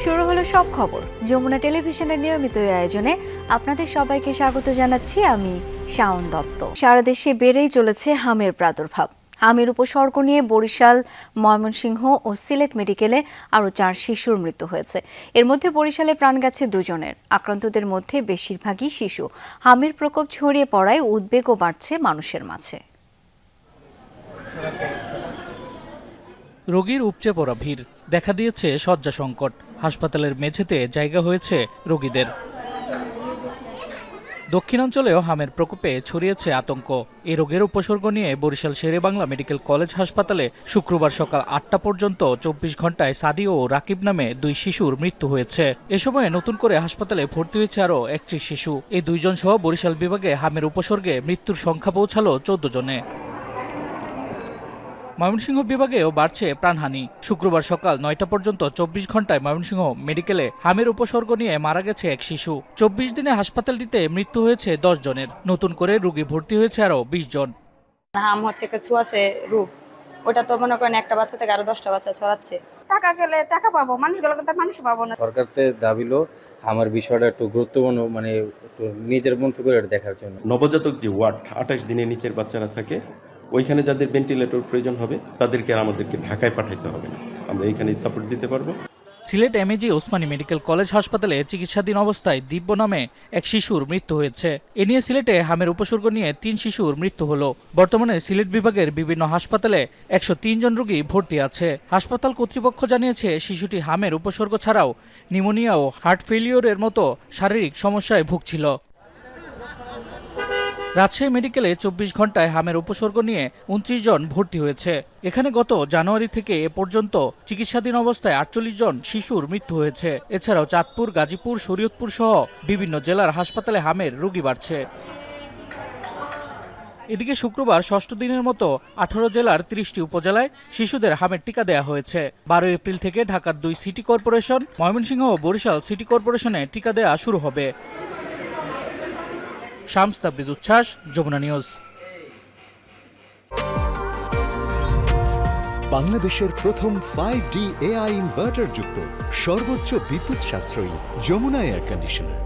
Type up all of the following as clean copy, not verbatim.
শুরু হলো সব খবর। যমুনা টেলিভিশনের নিয়মিত এই আয়োজনে আপনাদের সবাইকে স্বাগত জানাচ্ছি আমি শাওন দত্ত। সারা দেশে বেড়েই চলেছে হামের প্রাদুর্ভাব। হামের উপসর্গ নিয়ে বরিশাল, ময়মনসিংহ ও সিলেট মেডিকেলে আরও 4 শিশুর মৃত্যু হয়েছে। এর মধ্যে বরিশালে প্রাণ গেছে 2 জনের। আক্রান্তদের মধ্যে বেশিরভাগই শিশু। হামের প্রকোপ ছড়িয়ে পড়ায় উদ্বেগও বাড়ছে মানুষের মাঝে। রোগীর উপচে পড়া ভিড়, দেখা দিয়েছে শয্যা সংকট। হাসপাতালের মেঝেতে জায়গা হয়েছে রোগীদের। দক্ষিণাঞ্চলেও হামের প্রকোপে ছড়িয়েছে আতঙ্ক। এই রোগের উপসর্গ নিয়ে বরিশাল শেরেবাংলা মেডিকেল কলেজ হাসপাতালে শুক্রবার সকাল 8টা পর্যন্ত 24 ঘন্টায় সাদি ও রাকিব নামে 2 শিশুর মৃত্যু হয়েছে। এ সময় নতুন করে হাসপাতালে ভর্তি হয়েছে আরও 31 শিশু। এই 2 জন সহ বরিশাল বিভাগে হামের উপসর্গে মৃত্যুর সংখ্যা পৌঁছালো 14 জনে। ময়মনসিংহ বিভাগেও বাড়ছে প্রাণহানি। শুক্রবার সকাল 9টা পর্যন্ত 24 ঘন্টায় ময়মনসিংহ মেডিকেলে হামের উপসর্গ নিয়ে মারা গেছে 1 শিশু। 24 দিনে হাসপাতালটিতে মৃত্যু হয়েছে 10 জনের। নতুন করে রোগী ভর্তি হয়েছে আরও 20 জন। হাম হচ্ছে ছোঁয়াচে রোগ, ওটা তো মনে করেন একটা বাচ্চা থেকে আরো 10টা বাচ্চা ছড়াচ্ছে। টাকা গেলে টাকা পাবো, মানুষগুলোকে তো মানুষ পাবো না। সরকারতে দাবিলো আমার বিষয়টা একটু গুরুত্বপূর্ণ, মানে একটু নিজের মতো করে দেখার জন্য। নবজাতক যে ওয়ার্ড 28 দিনের নিচের বাচ্চারা থাকে, ওইখানে যাদের ভেন্টিলেটর প্রয়োজন হবে তাদেরকে আর আমাদেরকে ঢাকায় পাঠাইতে হবে না, আমরা এইখানে সাপোর্ট দিতে পারবো। Sylhet MAG Osmani medical college হাসপাতালে চিকিৎসাধীন অবস্থায় দিব্য নামে 1 শিশুর মৃত্যু হয়েছে। এ নিয়ে সিলেটে হামের উপসর্গ নিয়ে 3 শিশুর মৃত্যু হলো। বর্তমানে সিলেট বিভাগের বিভিন্ন হাসপাতালে 103 জন রোগী ভর্তি আছে। হাসপাতাল কর্তৃপক্ষ জানিয়েছে শিশুটি হামের উপসর্গ ছাড়াও নিউমোনিয়া ও হার্ট ফেলিওরের মতো শারীরিক সমস্যায় ভুগছিল। রাজশাহী মেডিকেলে 24 ঘন্টায় হামের উপসর্গ নিয়ে 29 জন ভর্তি হয়েছে। এখানে গত জানুয়ারি থেকে এ পর্যন্ত চিকিৎসাধীন অবস্থায় 48 জন শিশুর মৃত্যু হয়েছে। এছাড়াও চাঁদপুর, গাজীপুর, শরীয়তপুর সহ বিভিন্ন জেলার হাসপাতালে হামের রোগী বাড়ছে। এদিকে শুক্রবার 6ষ্ঠ দিনের মতো 18 জেলার 30টি উপজেলায় শিশুদের হামের টিকা দেওয়া হয়েছে। 12 এপ্রিল থেকে ঢাকার 2 সিটি কর্পোরেশন, ময়মনসিংহ ও বরিশাল সিটি কর্পোরেশনে টিকা দেওয়া শুরু হবে। শামস তাবরিজ উচ্ছ্বাস, যমুনা নিউজ। বাংলাদেশের প্রথম 5G AI ইনভার্টার যুক্ত সর্বোচ্চ বিদ্যুৎ সাশ্রয়ী যমুনা এয়ার কন্ডিশনার।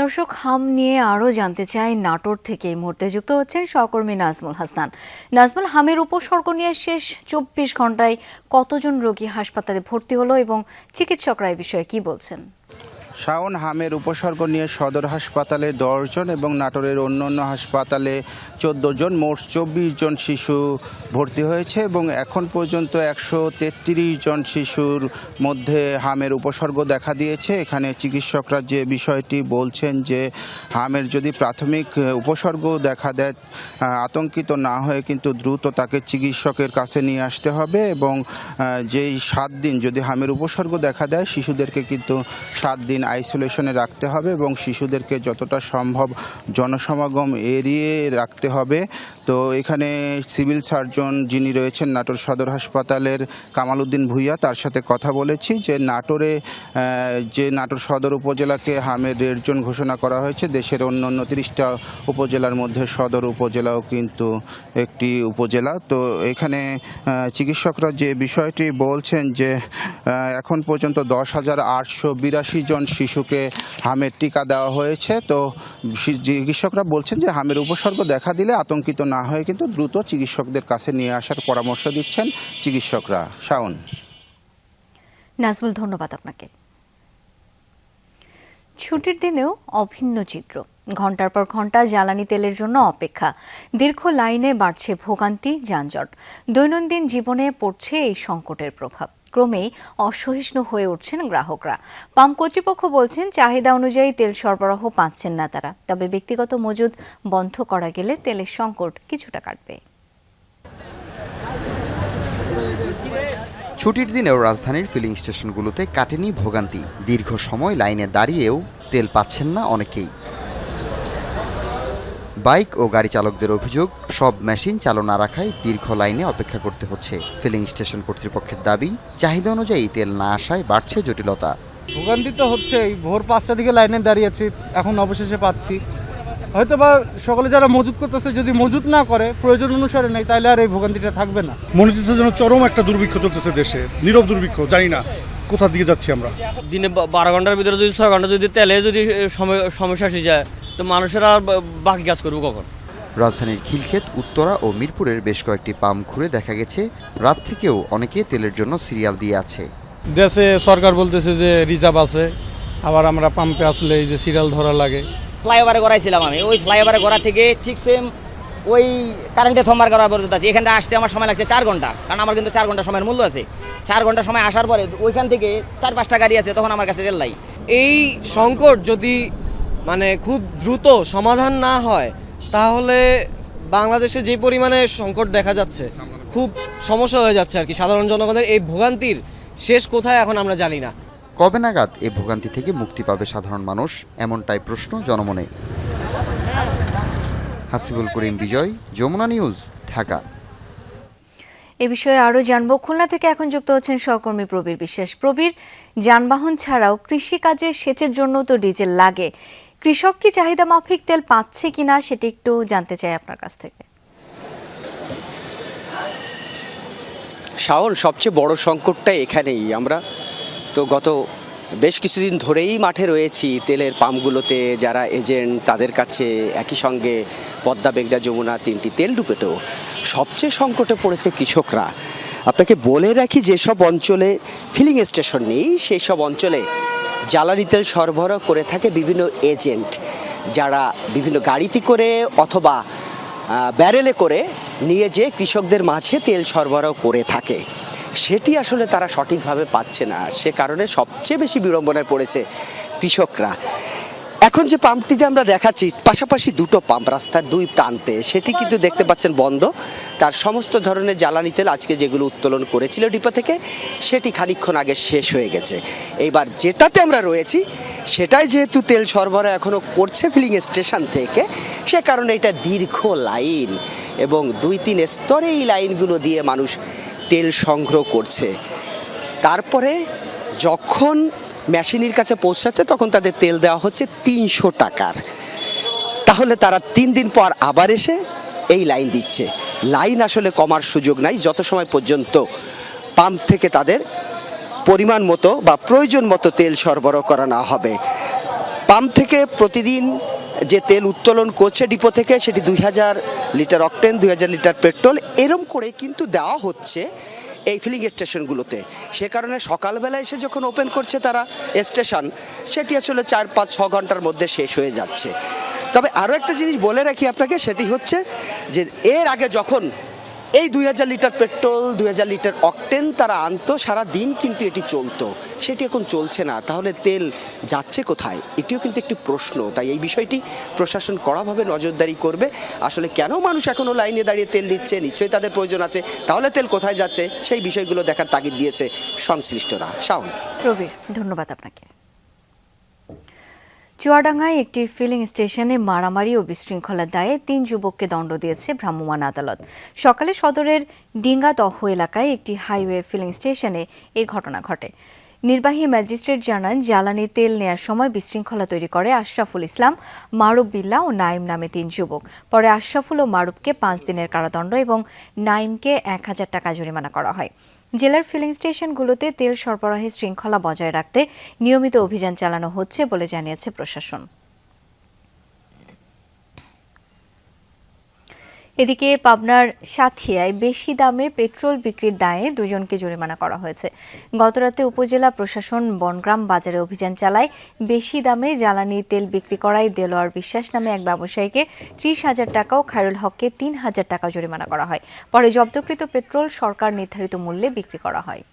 দর্শক, হাম নিয়ে আরও জানতে চাই নাটোর থেকে এই মুহূর্তে যুক্ত হচ্ছেন সহকর্মী নাজমুল হাসান। নাজমুল, হামের উপসর্গ নিয়ে শেষ 24 ঘন্টায় কতজন রোগী হাসপাতালে ভর্তি হলো এবং চিকিৎসকরা এই বিষয়ে কি বলছেন? শাওন, হামের উপসর্গ নিয়ে সদর হাসপাতালে 10 জন এবং নাটোরের অন্যান্য হাসপাতালে 14 জন, মোট 24 জন শিশু ভর্তি হয়েছে এবং এখন পর্যন্ত 133 জন শিশুর মধ্যে হামের উপসর্গ দেখা দিয়েছে। এখানে চিকিৎসকরা যে বিষয়টি বলছেন যে হামের যদি প্রাথমিক উপসর্গ দেখা দেয়, আতঙ্কিত না হয়ে কিন্তু দ্রুত তাকে চিকিৎসকের কাছে নিয়ে আসতে হবে এবং যেই 7 দিন যদি হামের উপসর্গ দেখা দেয় শিশুদেরকে কিন্তু 7 দিন আইসোলেশনে রাখতে হবে এবং শিশুদেরকে যতটা সম্ভব জনসমাগম এড়িয়ে রাখতে হবে। তো এখানে সিভিল সার্জন যিনি রয়েছেন নাটোর সদর হাসপাতালের, কামাল উদ্দিন ভূঁইয়া, তার সাথে কথা বলেছি যে নাটোরে যে নাটোর সদর উপজেলাকে হামের রেড জোন ঘোষণা করা হয়েছে। দেশের অন্য 30টা উপজেলার মধ্যে সদর উপজেলাও কিন্তু একটি উপজেলা। তো এখানে চিকিৎসকরা যে বিষয়টি বলছেন যে এখন পর্যন্ত 10,882 জন শিশুকে হামের টিকা দেওয়া হয়েছে। তো চিকিৎসকরা বলছেন যে হামের উপসর্গ দেখা দিলে আতঙ্কিত না হয়ে কিন্তু দ্রুত চিকিৎসকদের কাছে নিয়ে আসার পরামর্শ দিচ্ছেন চিকিৎসকরা। শাওন। নাজমুল, ধন্যবাদ আপনাকে। ছুটির দিনেও অভিন্ন চিত্র। ঘন্টার পর ঘন্টা জ্বালানি তেলের জন্য অপেক্ষা, দীর্ঘ লাইনে বাড়ছে ভোগান্তি, যানজট। দৈনন্দিন জীবনে পড়ছে এই সংকটের প্রভাব। ক্রমেই অসহিষ্ণু হয়ে উঠছেন গ্রাহকরা। পাম্প কর্তৃপক্ষ বলছেন চাহিদা অনুযায়ী তেল সরবরাহ পাচ্ছেন না তারা। তবে ব্যক্তিগত মজুদ বন্ধ করা গেলে তেলের সংকট কিছুটা কাটবে। ছুটির দিনেও রাজধানীর ফিলিং স্টেশনগুলোতে কাটেনি ভোগান্তি। দীর্ঘ সময় লাইনে দাঁড়িয়েও তেল পাচ্ছেন না অনেকেই। বাইক ও গাড়ি চালকদের অভিযোগ, সব মেশিন চালু না রাখায় দীর্ঘ লাইনে অপেক্ষা করতে হচ্ছে। ফিলিং স্টেশন কর্তৃপক্ষের দাবি, চাহিদা অনুযায়ী তেল না আসায় বাড়ছে জটিলতা। ভোগান্তি তো হচ্ছে, ভোর 5টা দিকে লাইনে দাঁড়িয়েছি, এখন অবশেষে পাচ্ছি। হয়তো বা সকলে যারা মজুত করতেছে যদি মজুত না করে প্রয়োজন অনুসারে নেই, তাহলে আর এই ভোগান্তিটা থাকবে না। মনিটরিজের জন্য চরম একটা দুর্ভিক্ষ চলতেছে দেশে, নীরব দুর্ভিক্ষ, জানি না কোথা দিকে যাচ্ছি আমরা। দিনে 12 ঘন্টার ভিতরে যদি 6 ঘন্টা যদি তেলে যদি সমস্যা এসে যায়, তো মানুষেরা আর বাকি কাজ করবে কখন? রাজধানীর খিলক্ষেত, উত্তরা ও মিরপুরের বেশ কয়েকটি পাম্প ঘুরে দেখা গেছে রাত থেকেও অনেকে তেলের জন্য সিরিয়াল দিয়ে আছে। দেশে সরকার বলতেছে যে রিজার্ভ আছে, আবার আমরা পাম্পে আসলে এই যে সিরিয়াল ধরা লাগে। ফ্লাইওভারে গড়াইছিলাম আমি, ওই ফ্লাইওভারে গড়া থেকে ঠিক সেম ওই কারেন্টে থম্বার করা পর্যন্ত আছে। এখানে আসতে আমার সময় লাগছে 4 ঘন্টা, কারণ আমার কিন্তু 4 ঘন্টা সময়ের মূল্য আছে। 4 ঘন্টা সময় আসার পরে ওইখান থেকে 4-5টা গাড়ি আছে, তখন আমার কাছে তেল নাই। এই সংকট যদি মানে খুব দ্রুত সমাধান না হয়, তাহলে বাংলাদেশে যে পরিমাণে সংকট দেখা যাচ্ছে, খুব সমস্যা হয়ে যাচ্ছে আর কি। সাধারণ জনগণের এই ভোগান্তির শেষ কোথায় এখন আমরা জানি না। কবে নাগাদ এই ভোগান্তি থেকে মুক্তি পাবে সাধারণ মানুষ, এমনটাই প্রশ্ন জনমনে। হাসিবুল করিম বিজয়, যমুনা নিউজ, ঢাকা। এ বিষয়ে আরও জানবো। খুলনা থেকে এখন যুক্ত হচ্ছেন সহকর্মী প্রবীর বিশ্বাস। প্রবীর, যানবাহন ছাড়াও কৃষিকাজে সেচের জন্য তো ডিজেল লাগে, কৃষক কি চাহিদা মাফিক তেল পাচ্ছে কিনা সেটা একটু জানতে চাই আপনার কাছ থেকে। শাওন, সবচেয়ে বড় সংকটটা এখানেই। আমরা তো গত বেশ কিছুদিন ধরেই মাঠে রয়েছি তেলের পাম্পগুলোতে, যারা এজেন্ট তাদের কাছে, একই সঙ্গে পদ্মা, মেঘনা, যমুনা 3টি তেল ডিপোতে সবচেয়ে সংকটে পড়েছে কৃষকরা। আপনাকে বলে রাখি, যেসব অঞ্চলে ফিলিং স্টেশন নেই সেই সব অঞ্চলে জ্বালানি তেল সরবরাহ করে থাকে বিভিন্ন এজেন্ট, যারা বিভিন্ন গাড়িতে করে অথবা ব্যারেলে করে নিয়ে যেয়ে কৃষকদের মাঝে তেল সরবরাহ করে থাকে। সেটি আসলে তারা সঠিকভাবে পাচ্ছে না, সে কারণে সবচেয়ে বেশি বিড়ম্বনায় পড়েছে কৃষকরা। এখন যে পাম্পটিতে আমরা দেখাচ্ছি, পাশাপাশি দুটো পাম্প রাস্তার 2 প্রান্তে, সেটি কিন্তু দেখতে পাচ্ছেন বন্ধ। তার সমস্ত ধরনের জ্বালানি তেল আজকে যেগুলো উত্তোলন করেছিল ডিপো থেকে, সেটি খানিকক্ষণ আগে শেষ হয়ে গেছে। এইবার যেটাতে আমরা রয়েছি সেটাই যেহেতু তেল সরবরাহ এখনও করছে ফিলিং স্টেশন থেকে, সে কারণে এটা দীর্ঘ লাইন এবং 2-3 স্তরে এই লাইনগুলো দিয়ে মানুষ তেল সংগ্রহ করছে। তারপরে যখন মেশিনের কাছে পৌঁছাচ্ছে তখন তাদের তেল দেওয়া হচ্ছে 300 টাকার। তাহলে তারা 3 দিন পর আবার এসে এই লাইন দিচ্ছে। লাইন আসলে কমার সুযোগ নাই যত সময় পর্যন্ত পাম্প থেকে তাদের পরিমাণ মতো বা প্রয়োজন মতো তেল সরবরাহ করা না হবে। পাম্প থেকে প্রতিদিন যে তেল উত্তোলন করছে ডিপো থেকে, সেটি 2000 লিটার অকটেন, 2000 লিটার পেট্রোল, এরম করে কিন্তু দেওয়া হচ্ছে এই ফিলিং স্টেশনগুলোতে। সে কারণে সকালবেলা এসে যখন ওপেন করছে তারা স্টেশন, সেটি আসলে 4-5-6 ঘন্টার মধ্যে শেষ হয়ে যাচ্ছে। তবে আরও একটা জিনিস বলে রাখি আপনাকে, সেটি হচ্ছে যে এর আগে যখন এই 2000 লিটার পেট্রোল, 2000 লিটার অকটেন তারা আনতো, সারা দিন কিন্তু এটি চলতো, সেটি এখন চলছে না। তাহলে তেল যাচ্ছে কোথায়? এটিও কিন্তু একটি প্রশ্ন। তাই এই বিষয়টি প্রশাসন কড়াভাবে নজরদারি করবে। আসলে কেন মানুষ এখনও লাইনে দাঁড়িয়ে তেল নিচ্ছে, নিশ্চয়ই তাদের প্রয়োজন আছে, তাহলে তেল কোথায় যাচ্ছে সেই বিষয়গুলো দেখার তাগিদ দিয়েছে সংশ্লিষ্টরা। শাওন। প্রবীর, ধন্যবাদ আপনাকে। চুয়াডাঙ্গায় একটি ফিলিং স্টেশনে মারামারি ও বিশৃঙ্খলার দায়ে 3 যুবককে দণ্ড দিয়েছে ভ্রাম্যমাণ আদালত। সকালে সদরের ডিঙ্গাদহ এলাকায় একটি হাইওয়ে ফিলিং স্টেশনে এই ঘটনা ঘটে। নির্বাহী ম্যাজিস্ট্রেট জানান, জ্বালানি তেল নেয়ার সময় বিশৃঙ্খলা তৈরি করে আশরাফুল ইসলাম, মারুফ বিল্লাহ ও নাইম নামে 3 যুবক। পরে আশরাফুল ও মারুফকে 5 দিনের কারাদণ্ড এবং নাইমকে 1000 টাকা জরিমানা করা হয়। জেলার ফিলিং স্টেশনগুলোতে তেল সরবরাহের শৃঙ্খলা বজায় রাখতে নিয়মিত অভিযান চালানো হচ্ছে বলে জানিয়েছে প্রশাসন। এদিকে পাবনার সাথিয়ায় বেশি দামে পেট্রোল বিক্রির দায়ে 2 জনকে জরিমানা করা হয়েছে। গতরাতে উপজেলা প্রশাসন বনগ্রাম বাজারে অভিযান চালায় বেশি দামে জ্বালানি তেল বিক্রি করায় দেলোয়ার বিশ্বাস নামে এক ব্যবসায়ীকে 30,000 টাকা ও খায়রুল হককে 3,000 টাকা জরিমানা করা হয়। পরে জব্দকৃত পেট্রোল সরকার নির্ধারিত মূল্যে বিক্রি করা হয়।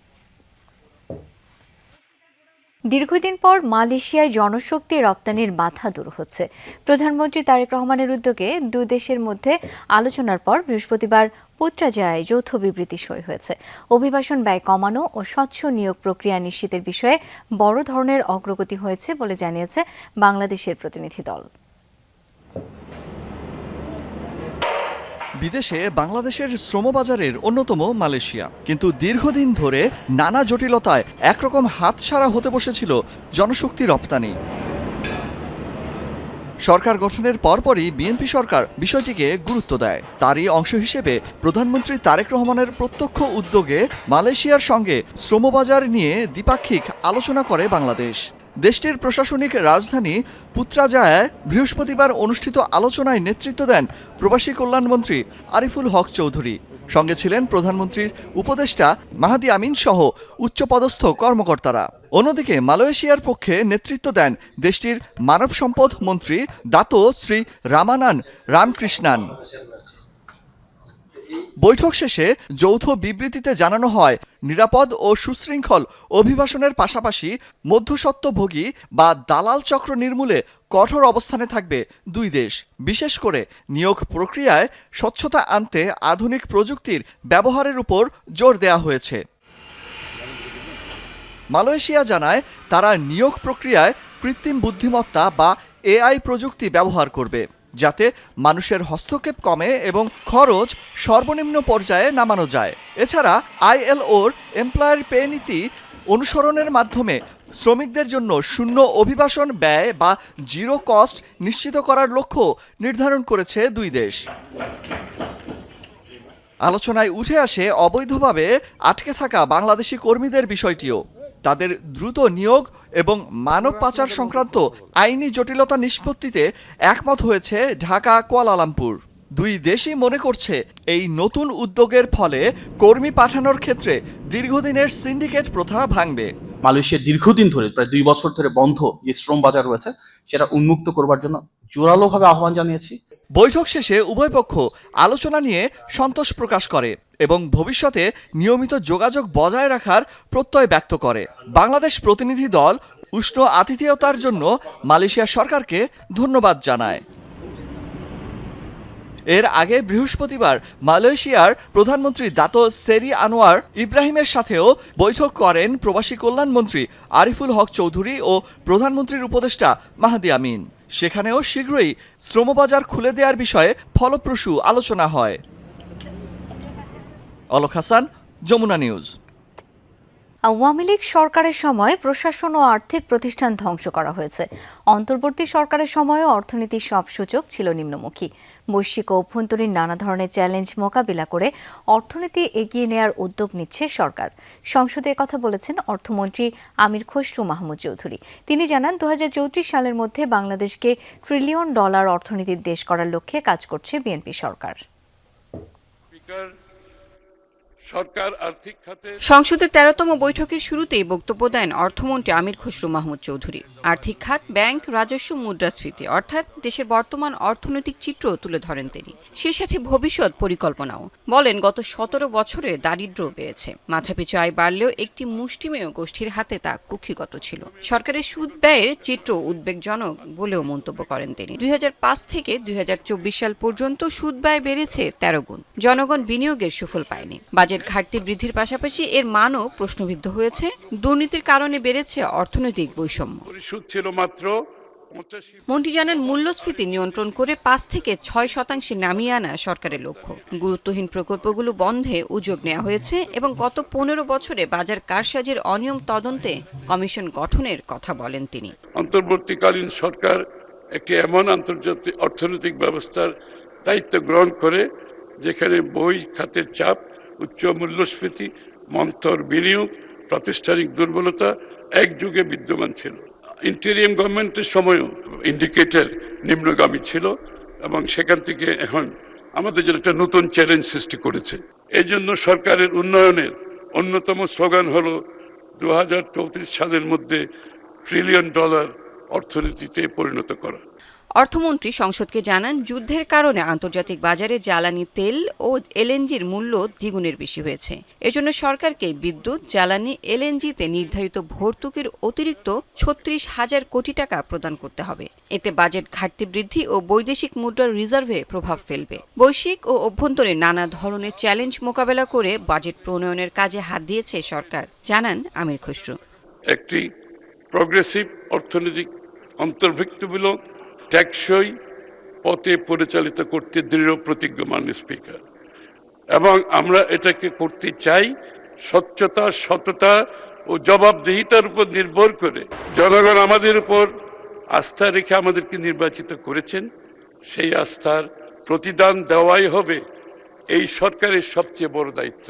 দীর্ঘদিন পর মালয়েশিয়ায় জনশক্তি রপ্তানির বাধা দূর হচ্ছে। প্রধানমন্ত্রী তারেক রহমানের উদ্যোগে 2 দেশের মধ্যে আলোচনার পর বৃহস্পতিবার পুত্রাজায়ায় যৌথ বিবৃতি সই হয়েছে। অভিবাসন ব্যয় কমানো ও স্বচ্ছ নিয়োগ প্রক্রিয়া নিশ্চিতের বিষয়ে বড় ধরনের অগ্রগতি হয়েছে বলে জানিয়েছে বাংলাদেশের প্রতিনিধি দল। বিদেশে বাংলাদেশের শ্রমবাজারের অন্যতম মালয়েশিয়া, কিন্তু দীর্ঘদিন ধরে নানা জটিলতায় একরকম হাতছাড়া হতে বসেছিল জনশক্তি রপ্তানি। সরকার গঠনের পরপরই বিএনপি সরকার বিষয়টিকে গুরুত্ব দেয়। তারই অংশ হিসেবে প্রধানমন্ত্রী তারেক রহমানের প্রত্যক্ষ উদ্যোগে মালয়েশিয়ার সঙ্গে শ্রমবাজার নিয়ে দ্বিপাক্ষিক আলোচনা করে বাংলাদেশ। দেশটির প্রশাসনিক রাজধানী পুত্রাজায়ায় বৃহস্পতিবার অনুষ্ঠিত আলোচনায় নেতৃত্ব দেন প্রবাসী কল্যাণমন্ত্রী আরিফুল হক চৌধুরী। সঙ্গে ছিলেন প্রধানমন্ত্রীর উপদেষ্টা মাহাদি আমিন সহ উচ্চপদস্থ কর্মকর্তারা। অন্যদিকে মালয়েশিয়ার পক্ষে নেতৃত্ব দেন দেশটির মানব সম্পদ মন্ত্রী দাতো শ্রী রামানান রামকৃষ্ণান। বৈঠক শেষে যৌথ বিবৃতিতে জানানো হয়, নিরাপদ ও সুশৃঙ্খল অভিবাসনের পাশাপাশি মধ্যস্বত্বভোগী বা দালাল চক্র নির্মূলে কঠোর অবস্থানে থাকবে দুই দেশ। বিশেষ করে নিয়োগ প্রক্রিয়ায় স্বচ্ছতা আনতে আধুনিক প্রযুক্তির ব্যবহারের উপর জোর দেওয়া হয়েছে। মালয়েশিয়া জানায় তারা নিয়োগ প্রক্রিয়ায় কৃত্রিম বুদ্ধিমত্তা বা এআই প্রযুক্তি ব্যবহার করবে, যাতে মানুষের হস্তক্ষেপ কমে এবং খরচ সর্বনিম্ন পর্যায়ে নামানো যায়। এছাড়া আইএলওর এমপ্লয়ার পে নীতি অনুসরণের মাধ্যমে শ্রমিকদের জন্য শূন্য অভিবাসন ব্যয় বা জিরো কস্ট নিশ্চিত করার লক্ষ্য নির্ধারণ করেছে দুই দেশ। আলোচনায় উঠে আসে অবৈধভাবে আটকে থাকা বাংলাদেশি কর্মীদের বিষয়টিও। তাদের দ্রুত নিয়োগ এবং মানব পাচার সংক্রান্ত আইনি জটিলতা নিষ্পত্তিতে একমত হয়েছে ঢাকা কুয়ালালামপুর। দুই দেশই মনে করছে এই নতুন উদ্যোগের ফলে কর্মী পাঠানোর ক্ষেত্রে দীর্ঘদিনের সিন্ডিকেট প্রথা ভাঙবে। মালয়েশিয়া দীর্ঘদিন ধরে প্রায় 2 বছর ধরে বন্ধ যে শ্রম বাজার রয়েছে সেটা উন্মুক্ত করবার জন্য জোরালোভাবে আহ্বান জানিয়েছি। বৈঠক শেষে উভয় পক্ষ আলোচনা নিয়ে সন্তোষ প্রকাশ করে এবং ভবিষ্যতে নিয়মিত যোগাযোগ বজায় রাখার প্রত্যয় ব্যক্ত করে। বাংলাদেশ প্রতিনিধি দল উষ্ণ আতিথেয়তার জন্য মালয়েশিয়া সরকারকে ধন্যবাদ জানায়। এর আগে বৃহস্পতিবার মালয়েশিয়ার প্রধানমন্ত্রী দাতো সেরি আনোয়ার ইব্রাহিমের সাথেও বৈঠক করেন প্রবাসী কল্যাণমন্ত্রী আরিফুল হক চৌধুরী ও প্রধানমন্ত্রীর উপদেষ্টা মাহাদি আমিন। সেখানেও শীঘ্রই শ্রমবাজার খুলে দেওয়ার বিষয়ে ফলপ্রসূ আলোচনা হয়। অলক হাসান, যমুনা নিউজ। আওয়ামী লীগ সরকারের সময় প্রশাসন ও আর্থিক প্রতিষ্ঠান ধ্বংস করা হয়েছে। অন্তর্বর্তী সরকারের সময়ও অর্থনীতির সব সূচক ছিল নিম্নমুখী। বৈশ্বিক ও অভ্যন্তরীণ নানা ধরনের চ্যালেঞ্জ মোকাবিলা করে অর্থনীতি এগিয়ে নেয়ার উদ্যোগ নিচ্ছে সরকার। সংসদে কথা বলেছেন অর্থমন্ত্রী আমির খসরু মাহমুদ চৌধুরী। তিনি জানান 2034 সালের মধ্যে বাংলাদেশকে $1 ট্রিলিয়ন অর্থনীতির দেশ করার লক্ষ্যে কাজ করছে বিএনপি সরকার। সংসদের 13তম বৈঠকের শুরুতেই বক্তব্য দেন অর্থমন্ত্রী আমির খসরু মাহমুদ চৌধুরী। আর্থিক খাত, ব্যাংক, রাজস্ব, মুদ্রাস্ফীতি অর্থাৎ দেশের বর্তমান অর্থনৈতিক চিত্র তুলে ধরেন তিনি। সেই সাথে ভবিষ্যৎ পরিকল্পনাও বলেন। গত 17 বছরে দারিদ্র্য বেড়েছে। মাথাপিছু আয় বাড়লেও একটি মুষ্টিমেয় গোষ্ঠীর হাতে তা কুক্ষিগত ছিল। সরকারের সুদ ব্যয়ের চিত্র উদ্বেগজনক বলেও মন্তব্য করেন তিনি। 2005 থেকে 2024 সাল পর্যন্ত সুদ ব্যয় বেড়েছে 13 গুণ। জনগণ বিনিয়োগের সুফল পায়নি। বাজেট ঘাটতি বৃদ্ধির পাশাপাশি এর মানও প্রশ্নবিদ্ধ হয়েছে। দুর্নীতির কারণে বেড়েছে অর্থনৈতিক বৈষম্য। মন্ত্রী জানান, মূল্যস্ফীতি নিয়ন্ত্রণ করে 5 থেকে 6% নামিয়ে আনা সরকারের লক্ষ্য। গুরুত্বহীন প্রকল্পগুলো বন্ধে উদ্যোগ নেওয়া হয়েছে এবং গত 15 বছরে বাজার কারসাজির অনিয়ম তদন্তে কমিশন গঠনের কথা বলেন তিনি। অন্তর্বর্তীকালীন সরকার একটি এমন আন্তর্জাতিক অর্থনৈতিক ব্যবস্থার দায়িত্ব গ্রহণ করে যেখানে বই খাতের চাপ, উচ্চ মূল্যস্ফীতি, মন্থর বিনিয়োগ, প্রাতিষ্ঠানিক দুর্বলতা একযুগে বিদ্যমান ছিল। ইন্টেরিয়াম গভর্নমেন্টের সময়ও ইন্ডিকেটর নিম্নগামী ছিল এবং সেখান থেকে এখন আমাদের জন্য একটা নতুন চ্যালেঞ্জ সৃষ্টি করেছে। এই জন্য সরকারের উন্নয়নের অন্যতম স্লোগান হলো 2034 সালের মধ্যে $1 ট্রিলিয়ন অর্থনীতিতে পরিণত করা। অর্থমন্ত্রী সংসদকে জানান, যুদ্ধের কারণে আন্তর্জাতিক বাজারে জ্বালানি তেল ও এলএনজির মূল্য দ্বিগুণের বেশি হয়েছে। এজন্য সরকারকে বিদ্যুৎ, জ্বালানি, এলএনজিতে নির্ধারিত ভর্তুকির অতিরিক্ত 36,000 কোটি টাকা প্রদান করতে হবে। এতে বাজেট ঘাটতি বৃদ্ধি ও বৈদেশিক মুদ্রার রিজার্ভে প্রভাব ফেলবে। বৈশ্বিক ও অভ্যন্তরীণ নানা ধরনের চ্যালেঞ্জ মোকাবেলা করে বাজেট প্রণয়নের কাজে হাত দিয়েছে সরকার, জানান আমির খসরু। একটি প্রগ্রেসিভ অর্থনৈতিক অন্তর্ভুক্তিমূলক টেকসই পথে পরিচালিত করতে দৃঢ় প্রতিজ্ঞ মাননীয় স্পিকার, এবং আমরা এটাকে করতে চাই স্বচ্ছতা, সততা ও জবাবদিহিতার উপর নির্ভর করে। জনগণ আমাদের উপর আস্থা রেখে আমাদেরকে নির্বাচিত করেছেন, সেই আস্থার প্রতিদান দেওয়াই হবে এই সরকারের সবচেয়ে বড় দায়িত্ব।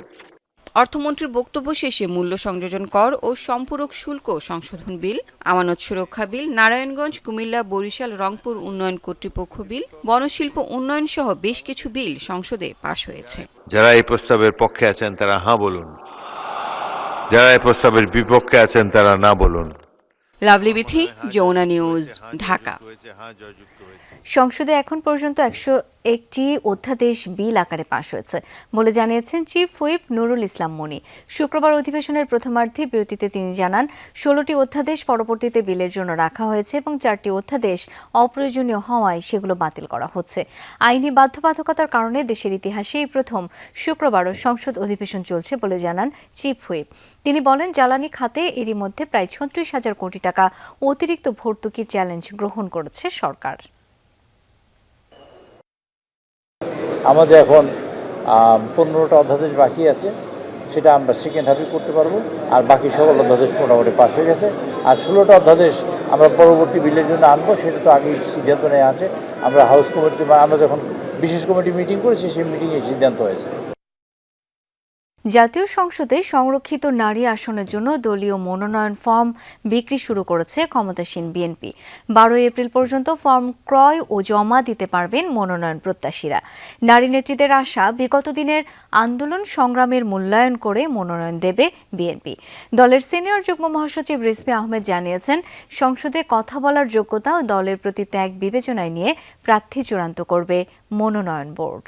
অর্থমন্ত্রীর বক্তব্য শেষে মূল্য সংযোজন কর ও সম্পূরক শুল্ক সংশোধন বিল, আমানত সুরক্ষা বিল, নারায়ণগঞ্জ, কুমিল্লা, বরিশাল, রংপুর উন্নয়ন কর্তৃপক্ষ বিল, বনশিল্প উন্নয়ন সহ বেশ কিছু বিল সংসদে পাশ হয়েছে। যারা এই প্রস্তাবের পক্ষে আছেন তারা হ্যাঁ বলুন, যারা এই প্রস্তাবের বিপক্ষে আছেন তারা না বলুন। লাভলি বিথি, যমুনা নিউজ, ঢাকা। সংসদে এখন পর্যন্ত 101টি অধ্যাদেশ বিল আকারে পাশ হয়েছে বলে জানিয়েছেন চিফ হুইপ নুরুল ইসলাম মনি। শুক্রবার অধিবেশনের প্রথমার্ধে বিরতিতে তিনি জানান 16টি অধ্যাদেশ পরবর্তীতে বিলের জন্য রাখা হয়েছে এবং 4টি অধ্যাদেশ অপ্রয়োজনীয় হওয়ায় সেগুলো বাতিল করা হচ্ছে। আইনি বাধ্যবাধকতার কারণে দেশের ইতিহাসে এই প্রথম শুক্রবারও সংসদ অধিবেশন চলছে বলে জানান চিফ হুইপ। তিনি বলেন, জ্বালানি খাতে এরই মধ্যে প্রায় 36,000 কোটি টাকা অতিরিক্ত ভর্তুকির চ্যালেঞ্জ গ্রহণ করেছে সরকার। আমাদের এখন 15টা অধ্যাদেশ বাকি আছে, সেটা আমরা সেকেন্ড হাফে করতে পারবো। আর বাকি সকল অধ্যাদেশ মোটামুটি পাস হয়ে গেছে। আর 16টা অধ্যাদেশ আমরা পরবর্তী বিলের জন্য আনবো, সেটা তো আগেই সিদ্ধান্ত নেওয়া আছে। আমরা হাউস কমিটি বা আমরা যখন বিশেষ কমিটি মিটিং করেছি, সেই মিটিংয়ে সিদ্ধান্ত হয়েছে। জাতীয় সংসদে সংরক্ষিত নারী আসনের জন্য দলীয় মনোনয়ন ফর্ম বিক্রি শুরু করেছে ক্ষমতাসীন বিএনপি। 12 এপ্রিল পর্যন্ত ফর্ম ক্রয় ও জমা দিতে পারবেন মনোনয়ন প্রত্যাশীরা। নারী নেত্রীদের আশা, বিগত দিনের আন্দোলন সংগ্রামের মূল্যায়ন করে মনোনয়ন দেবে বিএনপি। দলের সিনিয়র যুগ্ম মহাসচিব রিজভী আহমেদ জানিয়েছেন, সংসদে কথা বলার যোগ্যতা ও দলের প্রতি ত্যাগ বিবেচনায় নিয়ে প্রার্থী চূড়ান্ত করবে মনোনয়ন বোর্ড।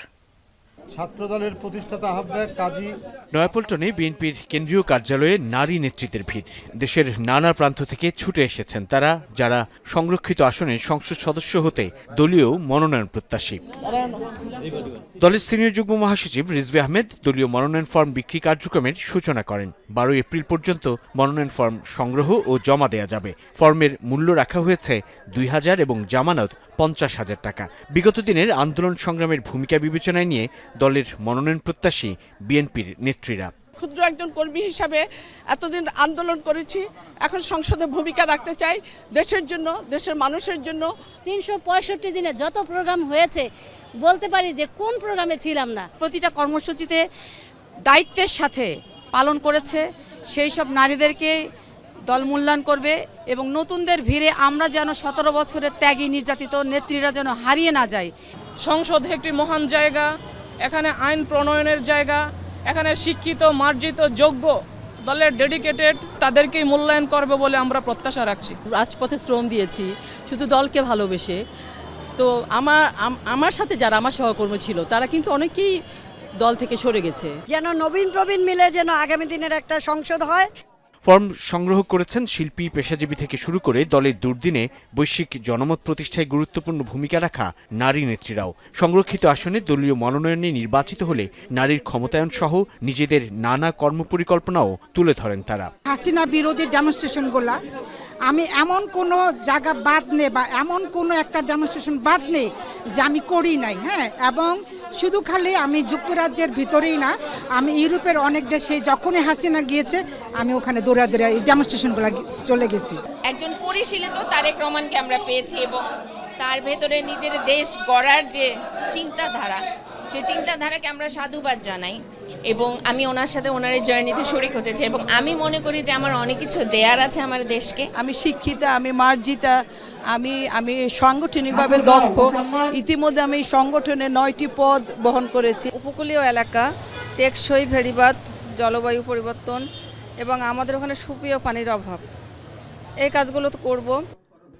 ছাত্রদলের প্রতিষ্ঠাতা আহ্বায়ক কাজী নয়াপল্টনে বিএনপির কেন্দ্রীয় কার্যালয়ে নারী নেতৃত্বের ভিড়। দেশের নানা প্রান্ত থেকে ছুটে এসেছেন তারা, যারা সংরক্ষিত আসনের সংসদ সদস্য হতে দলীয় মনোনয়ন প্রত্যাশী। দলের সিনিয়র যুগ্ম মহাসচিব রিজভী আহমেদ দলীয় মনোনয়ন ফর্ম বিক্রি কার্যক্রমের সূচনা করেন। 12 এপ্রিল পর্যন্ত মনোনয়ন ফর্ম সংগ্রহ ও জমা দেয়া যাবে। ফর্মের মূল্য রাখা হয়েছে 2,000 এবং জামানত 50,000 টাকা। বিগত দিনের আন্দোলন সংগ্রামের ভূমিকা বিবেচনায় নিয়ে দলের মনোনয়ন প্রত্যাশী বিএনপির নেত্রীরা। ক্ষুদ্র একজন কর্মী হিসাবে এতদিন আন্দোলন করেছি, এখন সংসদে ভূমিকা রাখতে চাই দেশের জন্য, দেশের মানুষের জন্য। 365 দিনে যত প্রোগ্রাম হয়েছে বলতে পারি যে কোন প্রোগ্রামে ছিলাম না। প্রতিটা কর্মসূচিতে দায়িত্বের সাথে পালন করেছে, সেই সব নারীদেরকে দল মূল্যায়ন করবে এবং নতুনদের ভিড়ে আমরা যেন 17 বছরের ত্যাগী নির্যাতিত নেত্রীরা যেন হারিয়ে না যায়। সংসদ একটি মহান জায়গা, এখানে আইন প্রণয়নের জায়গা, এখানে শিক্ষিত, মার্জিত, যোগ্য দলের ডেডিকেটেড তাদেরকেই মূল্যায়ন করবে বলে আমরা প্রত্যাশা রাখছি। রাজপথে শ্রম দিয়েছি শুধু দলকে ভালোবেসে। তো আমার সাথে যারা আমার সহকর্মী ছিল তারা কিন্তু অনেকেই দল থেকে সরে গেছে। যেন নবীন প্রবীণ মিলে যেন আগামী দিনের একটা সংসদ হয়। ফর্ম সংগ্রহ করেছেন শিল্পী, পেশাজীবী থেকে শুরু করে দলের দুর্দিনে বৈশ্বিক জনমত প্রতিষ্ঠায় গুরুত্বপূর্ণ ভূমিকা রাখা নারী নেত্রীরাও। সংরক্ষিত আসনে দলীয় মনোনয়নে নির্বাচিত হলে নারীর ক্ষমতায়ন সহ নিজেদের নানা কর্মপরিকল্পনাও তুলে ধরেন তারা। হাসিনা বিরোধী ডেমনস্ট্রেশনগুলা আমি এমন কোনো জায়গা বাদ নেই বা এমন কোনো একটা ডেমনস্ট্রেশন বাদ নেই যে আমি করি নাই। হ্যাঁ, এবং শুধু খালি আমি যুক্তরাজ্যের ভিতরেই না, আমি ইউরোপের অনেক দেশে যখনই হাসিনা গিয়েছে আমি ওখানে দৌড়া দৌড়া এই ডেমনস্ট্রেশনগুলো চলে গেছি। একজন পরিশীলিত তারেক রহমানকে আমরা পেয়েছি এবং তার ভেতরে নিজের দেশ গড়ার যে চিন্তাধারা, সেই চিন্তাধারাকে আমরা সাধুবাদ জানাই এবং আমি ওনার সাথে ওনার এই জার্নিতে শরিক হতে চাই এবং আমি মনে করি যে আমার অনেক কিছু দেয়ার আছে আমার দেশকে। আমি শিক্ষিতা, আমি মার্জিতা, আমি সাংগঠনিকভাবে দক্ষ। ইতিমধ্যে আমি সংগঠনে 9টি পদ বহন করেছি। উপকূলীয় এলাকা, টেকসই ভেড়িবাঁধ, জলবায়ু পরিবর্তন এবং আমাদের ওখানে সুপেয় পানির অভাব, এই কাজগুলো তো করব।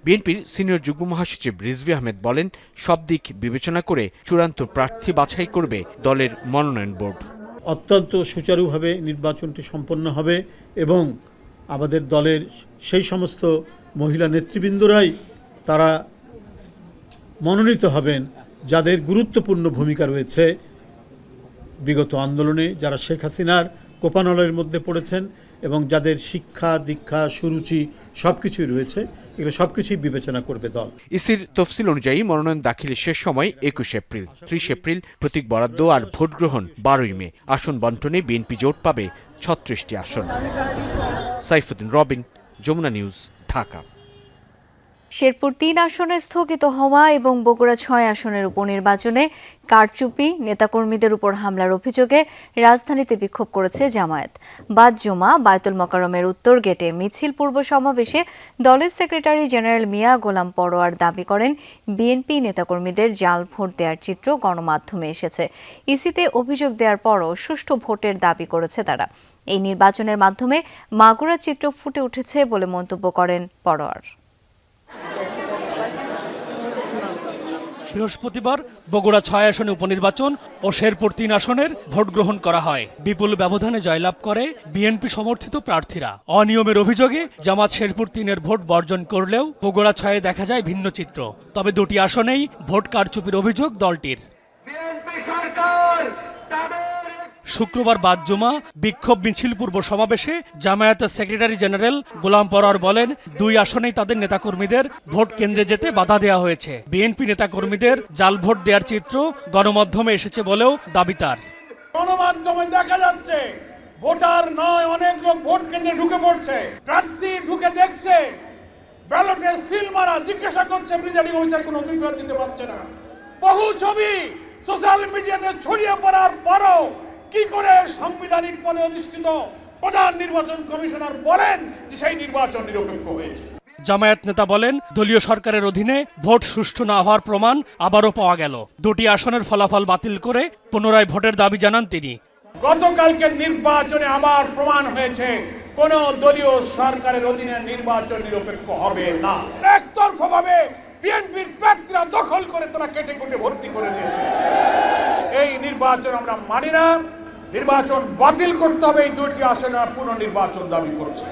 বিএনপির সিনিয়র যুগ্ম মহাসচিব রিজভী আহমেদ বলেন, সব দিক বিবেচনা করে চূড়ান্ত প্রার্থী বাছাই করবে দলের মনোনয়ন বোর্ড। অত্যন্ত সুচারুভাবে নির্বাচনটি সম্পন্ন হবে এবং আমাদের দলের সেই সমস্ত মহিলা নেতৃবৃন্দরাই তারা মনোনীত হবেন যাদের গুরুত্বপূর্ণ ভূমিকা রয়েছে বিগত আন্দোলনে, যারা শেখ হাসিনার কোপানলের মধ্যে পড়েছেন এবং যাদের শিক্ষা দীক্ষা সুরুচি সবকিছুই রয়েছে, এগুলো সবকিছুই বিবেচনা করবে দল। ইসির তফসিল অনুযায়ী মনোনয়ন দাখিলের শেষ সময় 21 এপ্রিল, 30 এপ্রিল প্রতীক বরাদ্দ আর ভোট গ্রহণ 12ই মে। আসন বন্টনে বিএনপি জোট পাবে 36টি আসন। সাইফুদ্দিন রবিন, যমুনা নিউজ, ঢাকা। শেরপুর ৩ আসনে স্থগিত হওয়া এবং বগুড়া ৬ আসনের উপনির্বাচনে কারচুপি, নেতাকর্মীদের উপর হামলার অভিযোগে রাজধানীতে বিক্ষোভ করেছে জামায়াত। বাদ জুমা বায়তুল মোকাররমের উত্তর গেটে মিছিল পূর্ব সমাবেশে দলের সেক্রেটারি জেনারেল মিয়া গোলাম পরোয়ার দাবি করেন, বিএনপি নেতাকর্মীদের জাল ভোট দেওয়ার চিত্র গণমাধ্যমে এসেছে। ইসিতে অভিযোগ দেওয়ার পরও সুষ্ঠু ভোটের দাবি করেছে তারা। এই নির্বাচনের মাধ্যমে মাগুরা চিত্র ফুটে উঠেছে বলে মন্তব্য করেন পরোয়ার। বৃহস্পতিবার বগুড়া ৬ আসনে উপনির্বাচন ও শেরপুর ৩ আসনের ভোট গ্রহণ করা হয়। বিপুল ব্যবধানে জয়লাভ করে বিএনপি সমর্থিত প্রার্থীরা। অনিয়মের অভিযোগে জামাত শেরপুর ৩-এর ভোট বর্জন করলেও বগুড়া ৬-এ দেখা যায় ভিন্ন চিত্র। তবে দুটি আসনেই ভোট কারচুপির অভিযোগ দলটির। শুক্রবার বাদ জুমা বিক্ষোভ মিছিল পূর্ব সমাবেশে জামায়াতের সেক্রেটারি জেনারেল গোলাম পরোয়ার বলেন, ২ আসনেই তাদের নেতাকর্মীদের ভোট কেন্দ্রে যেতে বাধা দেওয়া হয়েছে। বিএনপি নেতাকর্মীদের জাল ভোট দেওয়ার চিত্র গণমাধ্যমে এসেছে বলেও দাবি তার। গণমাধ্যমে দেখা যাচ্ছে ভোটার নয়, অনেক লোক ভোট কেন্দ্রে ঢুকে পড়ছে, প্রার্থী ঢুকে দেখছে, ব্যালটে সিল মারা, জিজ্ঞাসা করছে প্রিজাইডিং অফিসার কোনো কৈফিয়ত দিতে পারছে না। বহু ছবি সোশ্যাল মিডিয়াতে ছড়িয়ে পড়ার পরও কি করে সাংবিধানিক পদে অধিষ্ঠিত প্রধান নির্বাচন কমিশনার বলেন যে সেই নির্বাচন নিরপেক্ষ হয়েছে? জামায়াত নেতা বলেন, দলীয় সরকারের অধীনে ভোট সুষ্ঠু না হওয়ার প্রমাণ আবারও পাওয়া গেল। দুটি আসনের ফলাফল বাতিল করে পুনরায় ভোটের দাবি জানান তিনি। গতকালকের নির্বাচনে আবার প্রমাণ হয়েছে কোন দলীয় সরকারের অধীনে নির্বাচন নিরপেক্ষ হবে না। একতরফাভাবে বিএনপির প্রার্থীরা দখল করে তারা কেটে কুটে ভর্তি করে দিয়েছে। এই নির্বাচন আমরা মানি না, নির্বাচন বাতিল করতে হবে। এই দুটি আসনে পুনর্নির্বাচন দাবি করছে।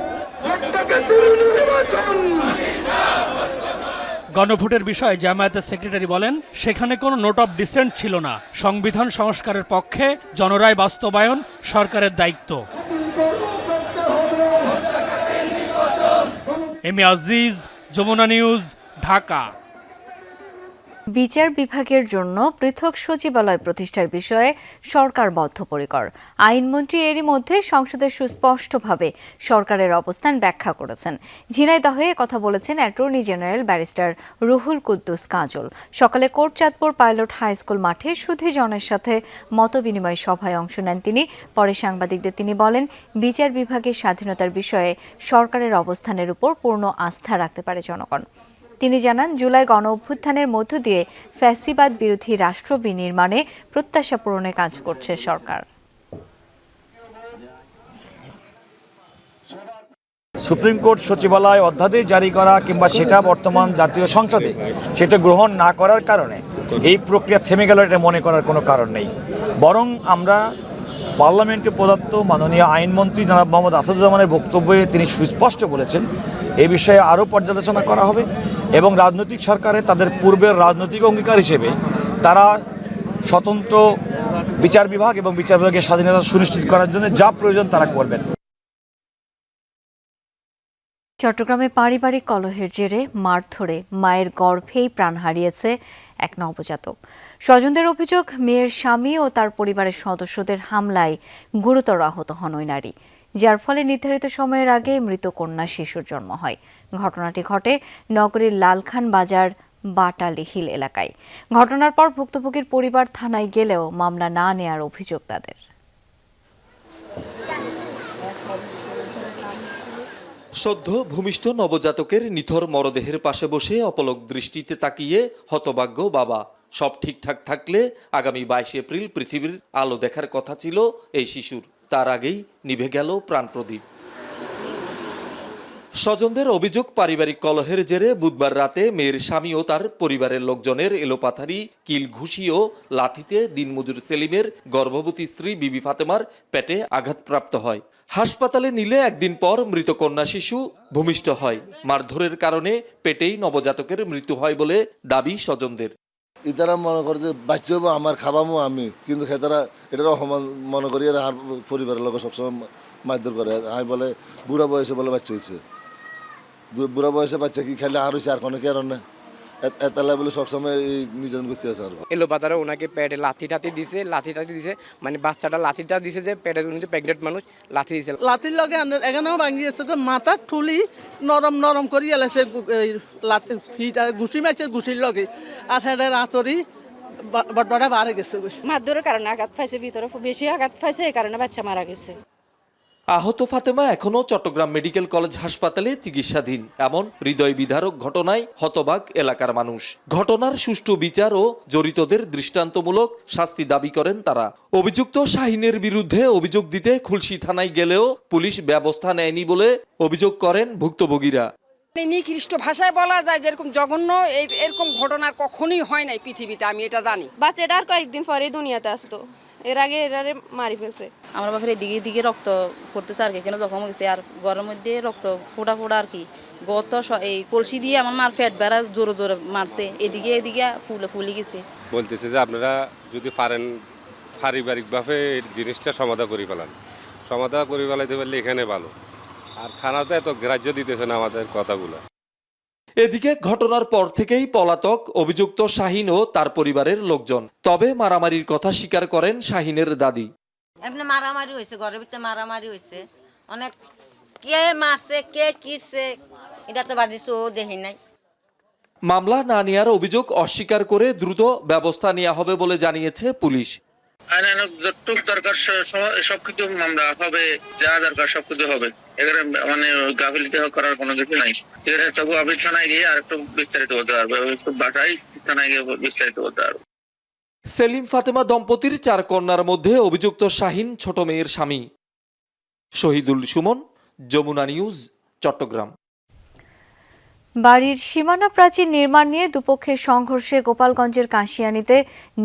গণভোটের বিষয়ে জামায়াতের সেক্রেটারি বলেন, সেখানে কোনো নোট অফ ডিসেন্ট ছিল না। সংবিধান সংস্কারের পক্ষে জনরায় বাস্তবায়ন সরকারের দায়িত্ব। M A Aziz, Jamuna News, Dhaka. বিচার বিভাগের জন্য পৃথক সচিবালয় প্রতিষ্ঠার বিষয়ে সরকার বদ্ধপরিকর। আইনমন্ত্রী এরই মধ্যে সংসদে সুস্পষ্টভাবে সরকারের অবস্থান ব্যাখ্যা করেছেন। ঝিনাইদহে কথা বলেছেন attorney general barrister Ruhul Kuddus Kajal. সকালে কোটচাঁদপুর পাইলট হাই স্কুল মাঠে সুধীজনের সাথে মতবিনিময় সভায় অংশ নেন তিনি। পরে সাংবাদিকদের তিনি বলেন, বিচার বিভাগের স্বাধীনতার বিষয়ে সরকারের অবস্থানের উপর পূর্ণ আস্থা রাখতে পারে জনগণ। তিনি জানান, জুলাই গণ অভ্যুত্থানের মধ্য দিয়ে ফ্যাসিবাদ বিরোধী রাষ্ট্র বিনির্মাণে প্রত্যাশা পূরণে কাজ করছে সরকার। সুপ্রিম কোর্ট সচিবালয় অধ্যাদেশ জারি করা কিংবা সেটা বর্তমান জাতীয় সংসদে সেটা গ্রহণ না করার কারণে এই প্রক্রিয়া থেমে গেল, এটা মনে করার কোনো কারণ নেই। বরং আমরা পার্লামেন্টে প্রদত্ত মাননীয় আইনমন্ত্রী জনাব মোহাম্মদ আসাদুজ্জামানের বক্তব্যে তিনি সুস্পষ্ট বলেছেন, এ বিষয়ে আরও পর্যালোচনা করা হবে এবং রাজনৈতিক সরকারে তাদের পূর্বের রাজনৈতিক অঙ্গীকার হিসেবে তারা স্বতন্ত্র বিচার বিভাগ এবং বিচার বিভাগের স্বাধীনতা সুনিশ্চিত করার জন্য যা প্রয়োজন তারা করবেন। চট্টগ্রামে পারিবারিক কলহের জেরে মারধরে মায়ের গর্ভেই প্রাণ হারিয়েছে এক নবজাতক। স্বজনদের অভিযোগ, মেয়ের স্বামী ও তার পরিবারের সদস্যদের হামলায় গুরুতর আহত হন ওই নারী, যার ফলে নির্ধারিত সময়ের আগে মৃত কন্যা শিশুর জন্ম হয়। ঘটনাটি ঘটে নগরীর লালখান বাজার বাটালি হিল এলাকায়। ঘটনার পর ভুক্তভোগীর পরিবার থানায় গেলেও মামলা না নেয়ার অভিযোগ তাদের। সদ্য ভূমিষ্ঠ নবজাতকের নিথর মরদেহের পাশে বসে অপলক দৃষ্টিতে তাকিয়ে হতভাগ্য বাবা। সব ঠিকঠাক থাকলে আগামী 22 এপ্রিল পৃথিবীর আলো দেখার কথা ছিল এই শিশুর। তার আগেই নিভে গেল প্রাণপ্রদীপ। স্বজনদের অভিযোগ, পারিবারিক কলহের জেরে বুধবার রাতে মেয়ের স্বামী ও তার পরিবারের লোকজনের এলোপাথারি কিল ঘুষি ও লাথিতে দিনমজুর সেলিমের গর্ভবতী স্ত্রী বিবি ফাতেমার পেটে আঘাতপ্রাপ্ত হয়। হাসপাতালে নিলে একদিন পর মৃত কন্যা শিশু ভূমিষ্ঠ হয়। মারধরের কারণে পেটেই নবজাতকের মৃত্যু হয় বলে দাবি স্বজনদের। ইতারা মনে করে যে বাচ্চা হবো আমার, খাবামো আমি, কিন্তু খেতারা এটারও মনে করি আর পরিবারের লোক সবসময় মারধর করে। আমি বলে বুড়া বয়সে বলে বাচ্চা হয়েছে, বুড়া বয়সে বাচ্চা কি খেলে আর হয়েছে, আর কোনো কারণ নেই। এত লেভেলে সবসময় নির্যাতন করতে আছে আর এলো বাজারে ওনাকে পেটে লাথি টাথি দিছে মানে বাচ্চাটা লাথিটা দিছে যে পেটে উনি প্রেগনেন্ট মানুষ লাথি দিছে লাথির লগে এখানেও ভাঙিয়েছে মাথা ঠুলি নরম নরম করি এলাছে লাথি ঘুষি মারছে ঘুষির লগে আর হেডের আতরি বড় বাড়ে গেছে মারধরের কারণে আঘাত পাইছে, ভিতরে বেশি আঘাত পাইছে, এই কারণে বাচ্চা মারা গেছে। আহত ফাতেমা এখনও চট্টগ্রাম মেডিকেল কলেজ হাসপাতালে চিকিৎসাধীন। এমন হৃদয় বিদারক ঘটনায় হতবাক এলাকার মানুষ। ঘটনার সুষ্ঠু বিচার ও জড়িতদের দৃষ্টান্তমূলক শাস্তি দাবি করেন তারা। অভিযুক্ত শাহিনের বিরুদ্ধে অভিযোগ দিতে খুলশী থানায় গেলেও পুলিশ ব্যবস্থা নেয়নি বলে অভিযোগ করেন ভুক্তভোগীরা। নিকৃষ্ট ভাষায় বলা যায় যেরকম জঘন্য এরকম ঘটনা কখনোই হয় নাই পৃথিবীতে, আমি এটা জানি। বাচ্চাটা আর কয়েকদিন পরে দুনিয়াতে আসতো, এর আগে এরারে মারি ফেলছে। আমার বাপের এদিকে এদিকে রক্ত পড়তেছে আর কি, কেন জখম হয়েছে আর ঘরের মধ্যে রক্ত ফোটা ফোটা আর কি। গত এই কলসি দিয়ে আমার মার পেট বেড়া জোরে জোরে মারছে, এদিকে এদিকে ফুলে গেছে। বলতেছে যে আপনারা যদি পারেন পারিবারিকভাবে জিনিসটা সমাধান করে ফেলাইতে পারলে এখানে ভালো, আর থানাতে এত গ্রাহ্য দিতেছে না আমাদের কথাগুলো। এদিকে ঘটনার পর থেকেই পলাতক অভিযুক্ত শাহিন ও তার পরিবারের লোকজন। তবে মারামারির কথা স্বীকার করেন শাহিনের দাদি। এমনি মারামারি হয়েছে, ঘরের ভিতরে মারামারি হয়েছে অনেক, কে মারছে কে কিরছে এটা তো বাদিছো দেখি নাই। মামলা না নেওয়ার অভিযোগ অস্বীকার করে দ্রুত ব্যবস্থা নেওয়া হবে বলে জানিয়েছে পুলিশ। আইনানুগ যতটুক দরকার সবকিছু মামলা হবে, যা দরকার সবকিছু হবে। এখানে মানে গাফিলতি করার কোনো কিছু নাই। এখানে তবু আমি থানায় গিয়ে আর একটু বিস্তারিত বলতে পারবো, একটু বাসায় থানায় গিয়ে বিস্তারিত বলতে পারবো। সেলিম ফাতেমা দম্পতির 4 কন্যার মধ্যে অভিযুক্ত শাহিন ছোট মেয়ের স্বামী। শহীদুল সুমন, যমুনা নিউজ, চট্টগ্রাম। বাড়ির সীমানা প্রাচীর নির্মাণ নিয়ে দুপক্ষের সংঘর্ষে গোপালগঞ্জের কাশিয়ানীতে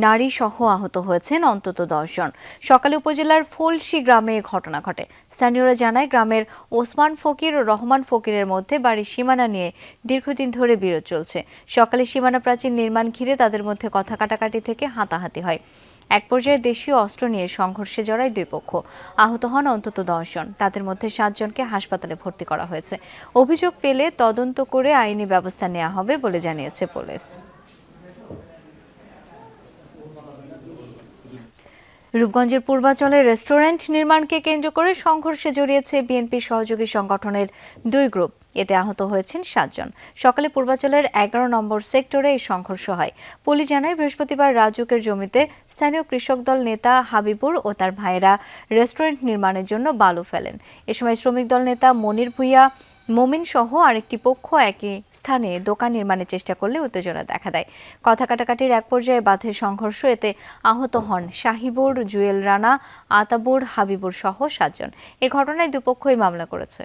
নারী সহ আহত হয়েছেন অন্তত 10 জন। সকালে উপজেলার ফলসি গ্রামে ঘটনা ঘটে। স্থানীয়রা জানায় গ্রামের ওসমান ফকির ও রহমান ফকিরের মধ্যে বাড়ির সীমানা নিয়ে দীর্ঘদিন ধরে বিরোধ চলছে। সকালে সীমানা প্রাচীর নির্মাণ ঘিরে তাদের মধ্যে কথা কাটাকাটি থেকে হাতাহাতি হয়। এক পর্যায়ে দেশীয় অস্ত্র নিয়ে সংঘর্ষে জড়ায় দুই পক্ষ। আহত হন অন্তত 10 জন। তাদের মধ্যে 7 জনকে হাসপাতালে ভর্তি করা হয়েছে। অভিযোগ পেলে তদন্ত করে আইনি ব্যবস্থা নেওয়া হবে বলে জানিয়েছে পুলিশ। রূপগঞ্জের পূর্বাঞ্চলে রেস্টুরেন্ট নির্মাণকে কেন্দ্র করে সংঘর্ষে জড়িয়েছে বিএনপি সহযোগী সংগঠনের 2 গ্রুপ। এতে আহত হয়েছেন 7 জন। সকালে পূর্বাঞ্চলের 11 নম্বর সেক্টরে এই সংঘর্ষ হয়। পুলিশ জানায় বৃহস্পতিবার রাজুকের জমিতে স্থানীয় কৃষক দল নেতা হাবিবুর ও তার ভাইয়েরা রেস্টুরেন্ট নির্মাণের জন্য বালু ফেলেন। এ সময় শ্রমিক দল নেতা মনির ভুইয়া, মোমিন সহ আরেকটি পক্ষ একই স্থানে দোকান নির্মাণের চেষ্টা করলে উত্তেজনা দেখা দেয়। কথা কাটাকাটির এক পর্যায়ে বাধে সংঘর্ষ। এতে আহত হন শাহিবুর, জুয়েল রানা, আতাবুর, হাবিবুর সহ 7 জন। এ ঘটনায় দুপক্ষই মামলা করেছে।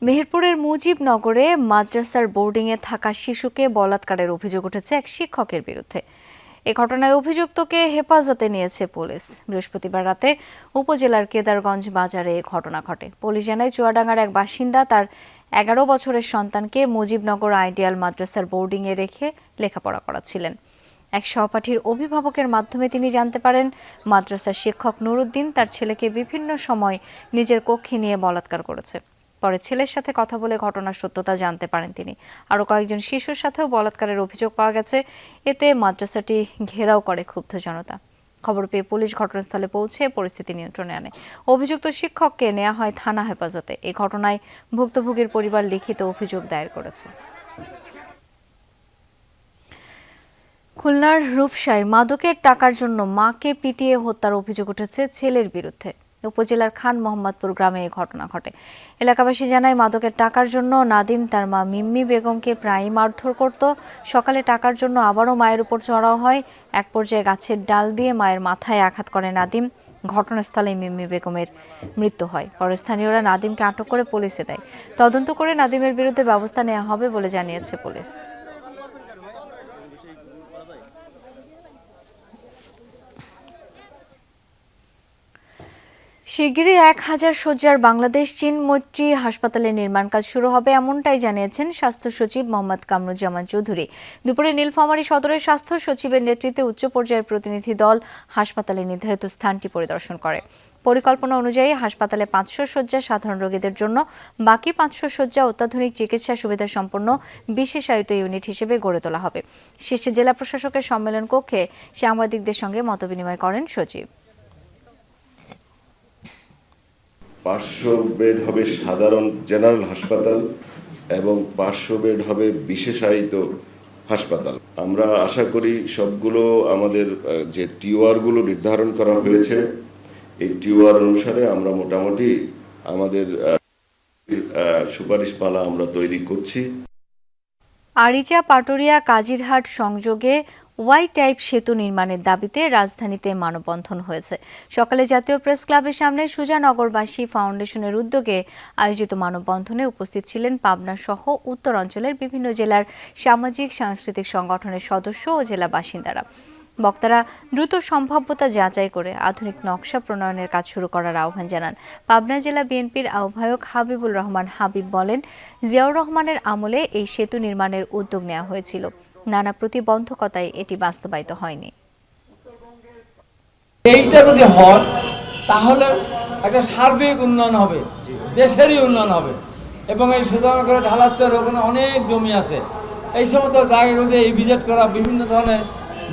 মেহেরপুরের মুজিবনগরে মাদ্রাসার বোর্ডিংয়ে থাকা শিশুকে বলাৎকারের অভিযোগ উঠেছে এক শিক্ষকের বিরুদ্ধে। এ ঘটনায় অভিযুক্তকে হেফাজতে নিয়েছে পুলিশ। বৃহস্পতিবার রাতে উপজেলার কেদারগঞ্জ বাজারে ঘটনা ঘটে। পুলিশ জানায় চুয়াডাঙ্গার এক বাসিন্দা তার 11 বছরের সন্তানকে মুজিবনগর আইডিয়াল মাদ্রাসার বোর্ডিংয়ে রেখে লেখাপড়া করাচ্ছিলেন। এক সহপাঠীর অভিভাবকের মাধ্যমে তিনি জানতে পারেন মাদ্রাসার শিক্ষক নুরুদ্দিন তার ছেলেকে বিভিন্ন সময় নিজের কক্ষে নিয়ে বলাৎকার করেছে। পরে ছেলের সাথে কথা বলে ঘটনার সত্যতা জানতে পারেন তিনি। আরও কয়েকজন শিশুর সাথেও বলাৎকারের অভিযোগ পাওয়া গেছে। এতে মাদ্রাসাটি ঘেরাও করে ক্ষুব্ধ জনতা। খবর পেয়ে পুলিশ ঘটনাস্থলে পৌঁছে পরিস্থিতি নিয়ন্ত্রণে আনে। অভিযুক্ত শিক্ষককে নেওয়া হয় থানা হেফাজতে। এই ঘটনায় ভুক্তভোগীর পরিবার লিখিত অভিযোগ দায়ের করেছে। খুলনার রূপসায় মাদকের টাকার জন্য মাকে পিটিয়ে হত্যার অভিযোগ উঠেছে ছেলের বিরুদ্ধে। উপজেলার খান মোহাম্মদপুর গ্রামে এই ঘটনা ঘটে। এলাকাবাসী জানায় মাদকের টাকার জন্য নাদিম তার মা মিম্মি বেগমকে প্রায়ই মারধর করত। সকালে টাকার জন্য আবারও মায়ের উপর চড়াও হয়। এক পর্যায়ে গাছের ডাল দিয়ে মায়ের মাথায় আঘাত করে নাদিম। ঘটনাস্থলে মিম্মি বেগমের মৃত্যু হয়। পরে স্থানীয়রা নাদিমকে আটক করে পুলিশে দেয়। তদন্ত করে নাদিমের বিরুদ্ধে ব্যবস্থা নেওয়া হবে বলে জানিয়েছে পুলিশ। শিগগিরই 1000 শয্যার বাংলাদেশ চীন মৈত্রী হাসপাতালে নির্মাণ কাজ শুরু হবে এমনটাই জানিয়েছেন স্বাস্থ্য সচিব মোহাম্মদ কামরুজ্জামান চৌধুরী। দুপুরে নীলফামারী সদরের স্বাস্থ্য সচিবের নেতৃত্বে উচ্চ পর্যায়ের প্রতিনিধি দল হাসপাতালে নির্ধারিত স্থানটি পরিদর্শন করে। পরিকল্পনা অনুযায়ী হাসপাতালে 500 শয্যা সাধারণ রোগীদের জন্য, বাকি 500 শয্যা অত্যাধুনিক চিকিৎসা সুবিধা সম্পন্ন বিশেষায়িত ইউনিট হিসেবে গড়ে তোলা হবে। শেষে জেলা প্রশাসকের সম্মেলন কক্ষে সাংবাদিকদের সঙ্গে মতবিনিময় করেন সচিব। 500 বেড হবে সাধারণ জেনারেল হাসপাতাল এবং 500 বেড হবে বিশেষায়িত হাসপাতাল। আমরা আশা করি সবগুলো আমাদের যে টিওআরগুলো নির্ধারণ করা হয়েছে এই টিওআর অনুসারে আমরা মোটামুটি আমাদের সুপারিশমালা আমরা তৈরি করছি। আরিচা পাটুরিয়া কাজিরহাট সংযোগে ওয়াই টাইপ সেতু নির্মাণের দাবিতে রাজধানীতে মানববন্ধন হয়েছে। সকালে জাতীয় প্রেস ক্লাবের সামনে সুজানগরবাসী ফাউন্ডেশনের উদ্যোগে আয়োজিত মানববন্ধনে উপস্থিত ছিলেন পাবনা সহ উত্তরাঞ্চলের বিভিন্ন জেলার সামাজিক সাংস্কৃতিক সংগঠনের সদস্য ও জেলা বাসিন্দারা। বক্তারা দ্রুত সম্ভাব্যতা যাচাই করে আধুনিক নকশা প্রণয়নের কাজ শুরু করার আহ্বান জানান। পাবনা জেলা বিএনপির আহ্বায়ক হাবিবুর রহমান হাবিব বলেন, জিয়াউর রহমানের আমলে এই সেতু নির্মাণের উদ্যোগ নেওয়া হয়েছিল, নানা প্রতিবন্ধকতায় এটি বাস্তবায়িত হয়নি। এইটা যদি হয় তাহলে একটা সার্বিক উন্নয়ন হবে, দেশেরই উন্নয়ন হবে। এবং এই সুজানগরে ঢালাচ্চর ওখানে অনেক জমি আছে, এই সমস্ত জায়গাগুলোতে এই ভিজিট করা, বিভিন্ন ধরনের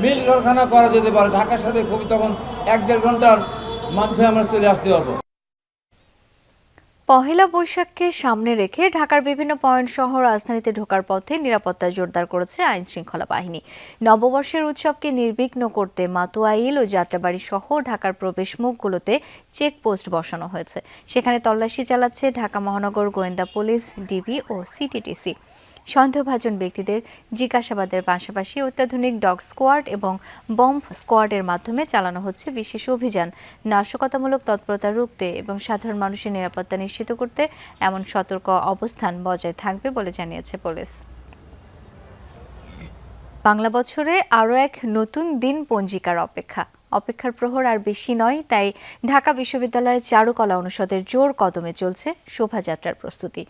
মিল কারখানা করা যেতে পারে। ঢাকার সাথে খুবই তখন 1-1.5 ঘন্টার মাধ্যমে আমরা চলে আসতে পারবো। পহেলা বৈশাখকে সামনে রেখে ঢাকার বিভিন্ন পয়েন্ট সহ রাজধানীতে ঢোকার পথে নিরাপত্তা জোরদার করেছে আইন শৃঙ্খলা বাহিনী। নববর্ষের উৎসবকে নির্বিঘ্ন করতে মাতুয়াইল ও যাত্রাবাড়ি সহ ঢাকার প্রবেশ মুখগুলোতে চেকপোস্ট বসানো হয়েছে। সেখানে তল্লাশি চালাচ্ছে ঢাকা মহানগর গোয়েন্দা পুলিশ, ডিবি ও সিটিটিসি। সন্দেহভাজন ব্যক্তিদের জিজ্ঞাসাবাদের পাশাপাশি অত্যাধুনিক ডগ স্কোয়াড এবং বম্ব স্কোয়াডের মাধ্যমে চালানো হচ্ছে বিশেষ অভিযান। নাশকতামূলক তৎপরতা রুখতে এবং সাধারণ মানুষের নিরাপত্তা নিশ্চিত করতে এমন সতর্ক অবস্থান বজায় থাকবে বলে জানিয়েছে পুলিশ। বাংলা বছরে আরও এক নতুন দিন পঞ্জিকার অপেক্ষার প্রহর আর বেশি নয়, তাই ঢাকা বিশ্ববিদ্যালয়ের চারুকলা অনুষদের জোর কদমে চলছে শোভাযাত্রার প্রস্তুতি।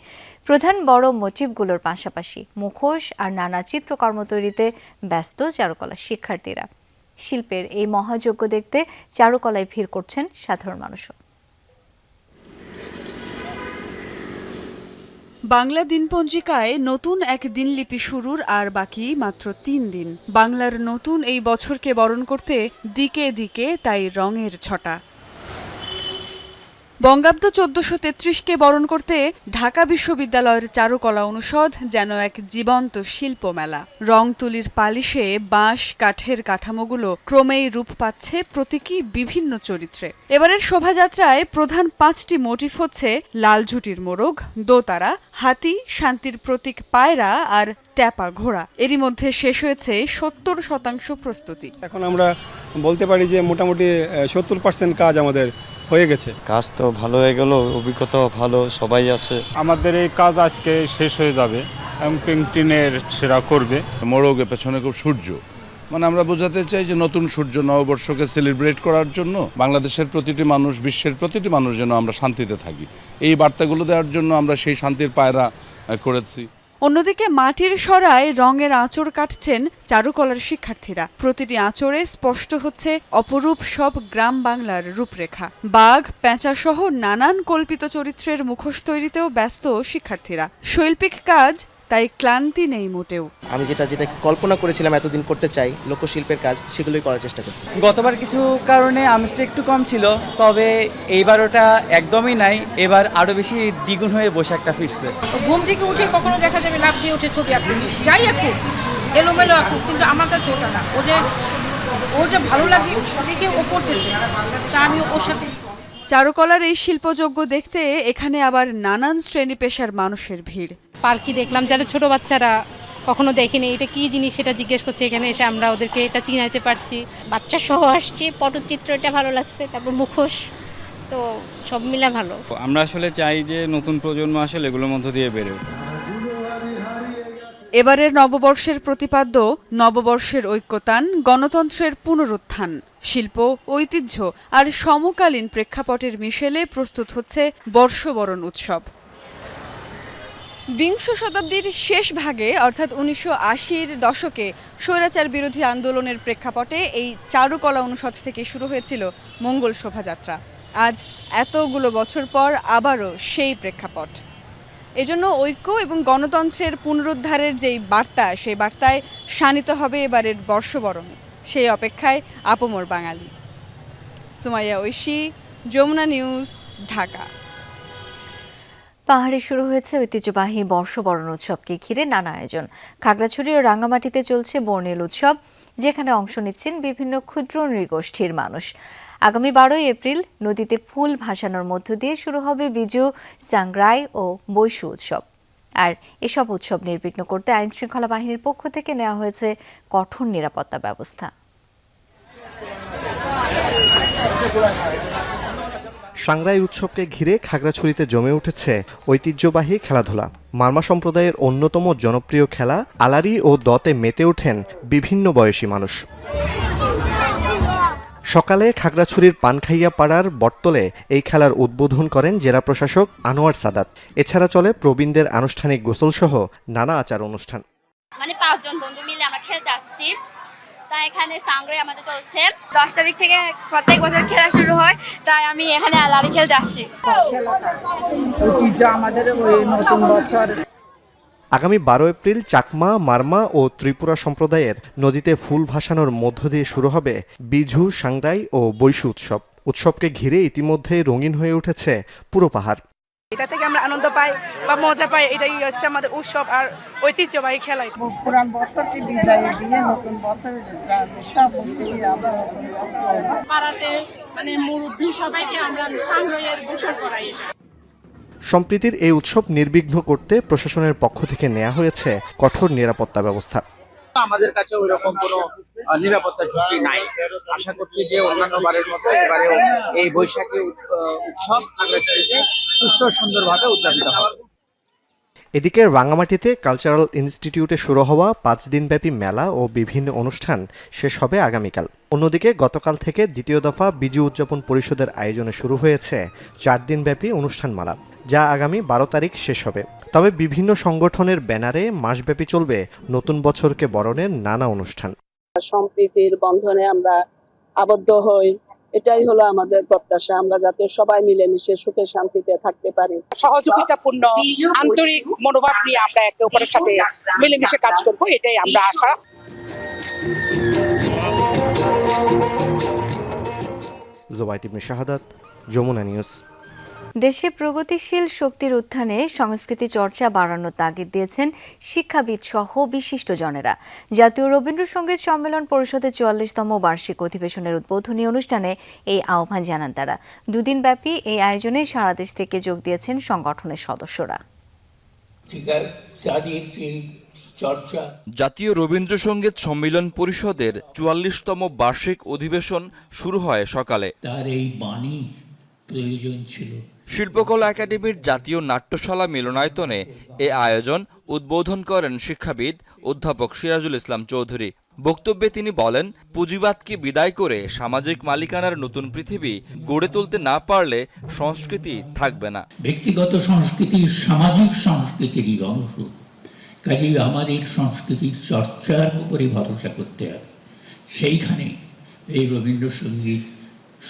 প্রধান বড় মোটিভগুলোর পাশাপাশি মুখোশ আর নানা চিত্রকর্ম তৈরিতে ব্যস্ত চারুকলা শিক্ষার্থীরা। শিল্পের এই মহাযজ্ঞ দেখতে চারুকলায় ভিড় করছেন সাধারণ মানুষও। বাংলা দিনপঞ্জিকায় নতুন এক দিনলিপি শুরুর আর বাকি মাত্র 3 দিন। বাংলার নতুন এই বছরকে বরণ করতে দিকে দিকে তাই রঙের ছটা। বঙ্গাব্দ 1433কে বরণ করতে ঢাকা বিশ্ববিদ্যালয়ের চারুকলা অনুষদ যেন এক জীবন্ত শিল্পমেলা। রং তুলির পালিশে বাঁশ কাঠের কাঠামোগুলো ক্রমেই রূপ পাচ্ছে প্রতীকী বিভিন্ন চরিত্রে। এবারের শোভাযাত্রায় প্রধান 5টি মোটিফ হচ্ছে লালঝুটির মোরগ, দোতারা, হাতি, শান্তির প্রতীক পায়রা আর ট্যাপা ঘোড়া। এরই মধ্যে শেষ হয়েছে 70% প্রস্তুতি। এখন আমরা বলতে পারি যে মোটামুটি 70% কাজ আমাদের হয়ে গেছে। কাজ তো ভালো হয়ে গেল, অভিজ্ঞতাও ভালো, সবাই আছে। আমাদের এই কাজ আজকে শেষ হয়ে যাবে এবং পেন্টিংয়ের সেরা করবে। মোরগের পেছনে খুব সূর্য, মানে আমরা বোঝাতে চাই যে নতুন সূর্য নববর্ষকে সেলিব্রেট করার জন্য বাংলাদেশের প্রতিটি মানুষ, বিশ্বের প্রতিটি মানুষ যেন আমরা শান্তিতে থাকি, এই বার্তাগুলো দেওয়ার জন্য আমরা সেই শান্তির পায়রা করেছি। অন্যদিকে মাটির সরায় রঙের আঁচড় কাটছেন চারুকলার শিক্ষার্থীরা। প্রতিটি আঁচড়ে স্পষ্ট হচ্ছে অপরূপ সব গ্রাম বাংলার রূপরেখা। বাঘ, পেঁচা সহ নানান কল্পিত চরিত্রের মুখোশ তৈরিতেও ব্যস্ত শিক্ষার্থীরা। শৈল্পিক কাজ, তাই ক্লান্তি নেই মোটেও। আমি যেটা কল্পনা করেছিলাম এতদিন করতে চাই, লোকশিল্পের কাজ, সেগুলোই করার চেষ্টা করছি। গতবার কিছু কারণে আমেজটা একটু কম ছিল, তবে এইবার ওটা একদমই নাই। এবার আরো বেশি দ্বিগুণ হয়ে বৈশাখটা ফিরছে। ঘুম থেকে উঠে কখনো দেখা যাবে লাফ দিয়ে উঠে ছবি আঁকতেছি, যাই আঁকুক, এলোমেলো আঁকুক, কিন্তু আমার কাছে ওটা না, ওটা ভালো লাগে দেখে ও করতেছে, তা আমি ওর সাথে। চারুকলার এই শিল্পযজ্ঞ দেখতে এখানে আবার নানান শ্রেণী পেশার মানুষের ভিড়। পার্কি দেখলাম, যারা ছোট বাচ্চারা কখনো দেখেনি এটা কি জিনিস সেটা জিজ্ঞেস করছে, এখানে এসে আমরা ওদেরকে এটা চিনাইতে পারছি। বাচ্চা সহ আসছে, পটচিত্র এটা ভালো লাগছে, তারপর মুখোশ, তো সব মিলে ভালো। আমরা আসলে চাই যে নতুন প্রজন্ম আসলে এগুলোর মধ্য দিয়ে বেড়ে ওঠে। এবারের নববর্ষের প্রতিপাদ্য নববর্ষের ঐক্যতান, গণতন্ত্রের পুনরুত্থান। শিল্প, ঐতিহ্য আর সমকালীন প্রেক্ষাপটের মিশেলে প্রস্তুত হচ্ছে বর্ষবরণ উৎসব। বিংশ শতাব্দীর শেষ ভাগে অর্থাৎ 1980-র দশকে স্বৈরাচার বিরোধী আন্দোলনের প্রেক্ষাপটে এই চারুকলা অনুষদ থেকে শুরু হয়েছিল মঙ্গল শোভাযাত্রা। আজ এতগুলো বছর পর আবারও সেই প্রেক্ষাপট। এজন্য ঐক্য এবং গণতন্ত্রের পুনরুদ্ধারের যেই বার্তা, সেই বার্তায় শানিত হবে এবারের বর্ষবরণ। সেই অপেক্ষায় আপমর বাঙালি। সুমাইয়া ঐশী, যমুনা নিউজ, ঢাকা। পাহাড়ে শুরু হয়েছে ঐতিহ্যবাহী বর্ষবরণ উৎসবকে ঘিরে নানা আয়োজন। খাগড়াছড়ি ও রাঙ্গামাটিতে চলছে বর্ণিল উৎসব, যেখানে অংশ নিচ্ছেন বিভিন্ন ক্ষুদ্র নৃগোষ্ঠীর মানুষ। আগামী 12 এপ্রিল নদীতে ফুল ভাসানোর মধ্য দিয়ে শুরু হবে বিজু, সাংগ্রাই ও বৈশু উৎসব। আর এসব উৎসব নির্বিঘ্ন করতে আইনশৃঙ্খলা বাহিনীর পক্ষ থেকে নেওয়া হয়েছে কঠোর নিরাপত্তা ব্যবস্থা। সাংগ্রাই উৎসবকে ঘিরে খাগড়াছড়িতে জমে উঠেছে ঐতিহ্যবাহী খেলাধুলা। মারমা সম্প্রদায়ের অন্যতম জনপ্রিয় খেলা আলারি ও দতে মেতে ওঠেন বিভিন্ন বয়সী মানুষ। সকালে খাগড়াছড়ির পানখাইয়া পাড়ার বটতলে এই খেলার উদ্বোধন করেন জেলা প্রশাসক আনোয়ার সাদাত। এছাড়া চলে প্রবীণদের আনুষ্ঠানিক গোসল সহ নানা আচার অনুষ্ঠান। 5 জন বন্ধু মিলে আমরা খেলতে আসছি। তাই এখানে সাংগ্রাই আমাদের চলছে 10 তারিখ থেকে প্রত্যেক বছর খেলা শুরু হয়, তাই আমি এখানে আলারি খেলতে আসছি। আমাদের ওই নতুন বছর। আগামী 12 এপ্রিল চাকমা, মারমা ও ত্রিপুরা সম্প্রদায়ের নদীতে ফুল ভাসানোর মধ্য দিয়ে শুরু হবে বিঝু, সাংগ্রাই ও বৈশু উৎসব। উৎসবকে ঘিরে ইতিমধ্যে রঙিন হয়ে উঠেছে পুরো পাহাড়। এটা থেকে আমরা আনন্দ পাই বা মজা পাই, এটাই হচ্ছে আমাদের উৎসব আর ঐতিহ্যবাহী খেলা। পুরান বছরকে বিদায় দিয়ে নতুন বছরের পাড়াতে মানে মুরব্বী সবাইকে আমরা সাংগ্রাইয়ের গোসল করাই। সম্প্রীতির এই উৎসব নির্বিঘ্ন করতে প্রশাসনের পক্ষ থেকে নেওয়া হয়েছে কঠোর নিরাপত্তা ব্যবস্থা। আমাদের কাছে ওই রকম কোনো নিরাপত্তা ঝুঁকি নাই। আশা করছি যে অন্যান্য বারের মতো এবারেও এই বৈশাখী উৎসব খাগড়াছড়িতে সুষ্ঠু সুন্দরভাবে উদযাপিত হবে। এদিকে রাঙ্গামাটিতে কালচারাল ইনস্টিটিউটে শুরু হওয়া 5 দিনব্যাপী মেলা ও বিভিন্ন অনুষ্ঠান শেষ হবে আগামীকাল। অন্যদিকে গতকাল থেকে দ্বিতীয় দফা বিজু উদযাপন পরিষদের আয়োজনে শুরু হয়েছে 4 দিনব্যাপী অনুষ্ঠানমালা, যা আগামী 12 তারিখ শেষ হবে। তবে বিভিন্ন সংগঠনের ব্যানারে মাসব্যাপী চলবে নতুন বছরকে বরণের নানা অনুষ্ঠান। সম্প্রীতির বন্ধনে আমরা আবদ্ধ হই, এটাই হলো আমাদের প্রত্যাশা। আমরা যাতে সবাই মিলেমিশে সুখে শান্তিতে থাকতে পারি। সহযোগিতাপূর্ণ আন্তরিক মনোভাব নিয়ে আমরা একে অপরের সাথে মিলেমিশে কাজ করব, এটাই আমরা আশা। জোবাইর ইবনে শাহাদাত, যমুনা নিউজ। দেশে প্রগতিশীল শক্তির উত্থানে সংস্কৃতি চর্চা বাড়ানোর তাগিদ দিয়েছেন শিক্ষাবিদ সহ বিশিষ্টজনেরা। জাতীয় রবীন্দ্রসঙ্গীত সম্মেলন পরিষদের 44তম বার্ষিক অধিবেশনের উদ্বোধনী অনুষ্ঠানে এই আহ্বান জানান তারা। 2 দিনব্যাপী এই আয়োজনে সারা দেশ থেকে যোগ দিয়েছেন সংগঠনের সদস্যরা। জাতীয় রবীন্দ্রসঙ্গীত সম্মেলন পরিষদের 44তম বার্ষিক অধিবেশন শুরু হয় সকালে। তার এই বাণী প্রয়োজন ছিল। শিল্পকলা একাডেমির জাতীয় নাট্যশালা মিলনায়তনে এ আয়োজন উদ্বোধন করেন শিক্ষাবিদ অধ্যাপক সিরাজুল ইসলাম চৌধুরী। বক্তব্যে তিনি বলেন, পুঁজিবাদকে বিদায় করে সামাজিক মালিকানার নতুন পৃথিবী গড়ে তুলতে না পারলে সংস্কৃতি থাকবে না। ব্যক্তিগত সংস্কৃতি সামাজিক সংস্কৃতিরই অংশ, কাজেই আমাদের সংস্কৃতির চর্চার উপরে ভরসা করতে হবে। সেইখানে এই রবীন্দ্রসঙ্গীত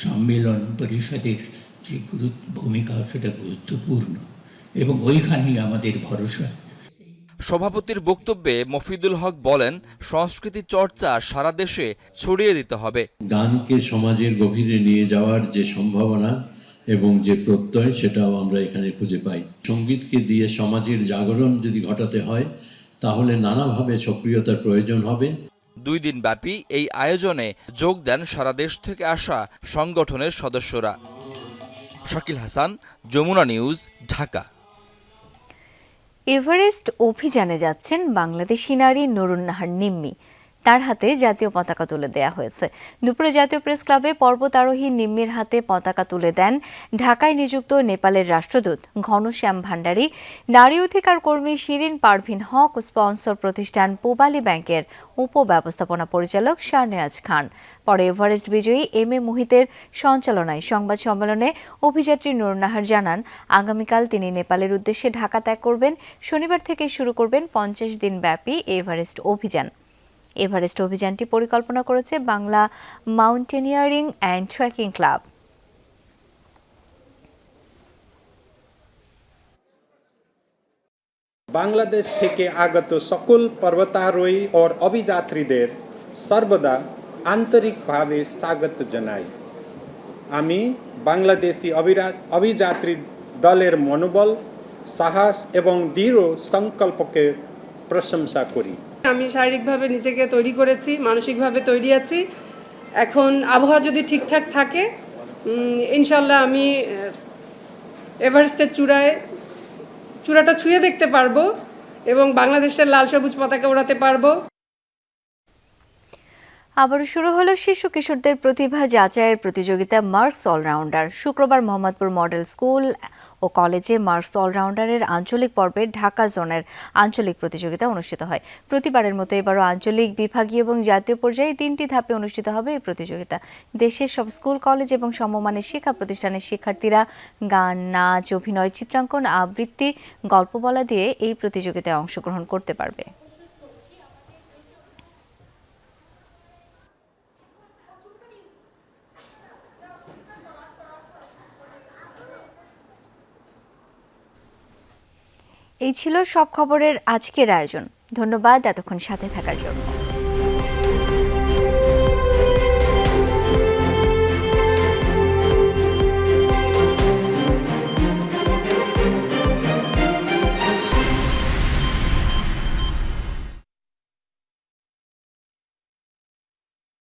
সম্মেলন পরিষদের যে ভূমিকা সেটা গুরুত্বপূর্ণ এবং ওইখানেই আমাদের ভরসা। সভাপতির বক্তব্যে মফিদুল হক বলেন, সংস্কৃতি চর্চা সারা দেশে ছড়িয়ে দিতে হবে। গানকে সমাজের গভীরে নিয়ে যাওয়ার যে সম্ভাবনা এবং যে প্রত্যয়, সেটাও আমরা এখানে খুঁজে পাই। সঙ্গীতকে দিয়ে সমাজের জাগরণ যদি ঘটাতে হয়, তাহলে নানাভাবে সক্রিয়তার প্রয়োজন হবে। 2 দিন ব্যাপী এই আয়োজনে যোগ দেন সারা দেশ থেকে আসা সংগঠনের সদস্যরা। শাকিল হাসান, যমুনা নিউজ, ঢাকা। এভারেস্ট অভিযানে যাচ্ছেন বাংলাদেশি নারী নুরুন নাহার নিম্মি। তার হাতে জাতীয় পতাকা তুলে দেয়া হয়েছে। দুপুরে জাতীয় প্রেস ক্লাবে পর্বতারোহী নিম্মির হাতে পতাকা তুলে দেন ঢাকায় নিযুক্ত নেপালের রাষ্ট্রদূত ঘনশ্যাম ভান্ডারী, নারী অধিকার কর্মী শিরিন পারভিন হক ও স্পন্সর প্রতিষ্ঠান পূবালী ব্যাংকের উপব্যবস্থাপনা পরিচালক শাহনেয়াজ খান। পরে এভারেস্ট বিজয়ী এম এ মুহিতের সঞ্চালনায় সংবাদ সম্মেলনে অভিযাত্রী নুরুন্নাহার জানান, আগামীকাল তিনি নেপালের উদ্দেশ্যে ঢাকা ত্যাগ করবেন। শনিবার থেকে শুরু করবেন 50 দিন ব্যাপী এভারেস্ট অভিযান। এভারেস্ট অভিযানটি পরিকল্পনা করেছে Bangla mountaineering and trekking club. Bangladesh থেকে আগত সকল পর্বতারোহী ও অভিযাত্রীদের সর্বদা আন্তরিকভাবে স্বাগত জানাই। আমি বাংলাদেশি অভিযাত্রী দলের মনোবল, সাহস এবং দৃঢ় সংকল্পকে প্রশংসা করি। আমি শারীরিকভাবে নিজেকে তৈরি করেছি, মানসিকভাবে তৈরি আছি। এখন আবহাওয়া যদি ঠিকঠাক থাকে, ইনশাল্লাহ আমি এভারেস্টের চূড়াটা ছুঁয়ে দেখতে পারবো এবং বাংলাদেশের লাল সবুজ পতাকা ওড়াতে পারবো। আবারও শুরু হলো শিশু কিশোরদের প্রতিভা যাচাইয়ের প্রতিযোগিতা মার্কস অলরাউন্ডার। শুক্রবার মোহাম্মদপুর মডেল স্কুল ও কলেজে মার্কস অলরাউন্ডারের আঞ্চলিক পর্বের ঢাকা জোনের আঞ্চলিক প্রতিযোগিতা অনুষ্ঠিত হয়। প্রতিবারের মতো এবারও আঞ্চলিক, বিভাগীয় এবং জাতীয় পর্যায়ে 3টি ধাপে অনুষ্ঠিত হবে এই প্রতিযোগিতা। দেশের সব স্কুল, কলেজ এবং সমমানের শিক্ষা প্রতিষ্ঠানের শিক্ষার্থীরা গান, নাচ, অভিনয়, চিত্রাঙ্কন, আবৃত্তি, গল্প বলা দিয়ে এই প্রতিযোগিতায় অংশগ্রহণ করতে পারবে। এই ছিল সব খবরের আজকের আয়োজন। ধন্যবাদ এতক্ষণ সাথে থাকার জন্য।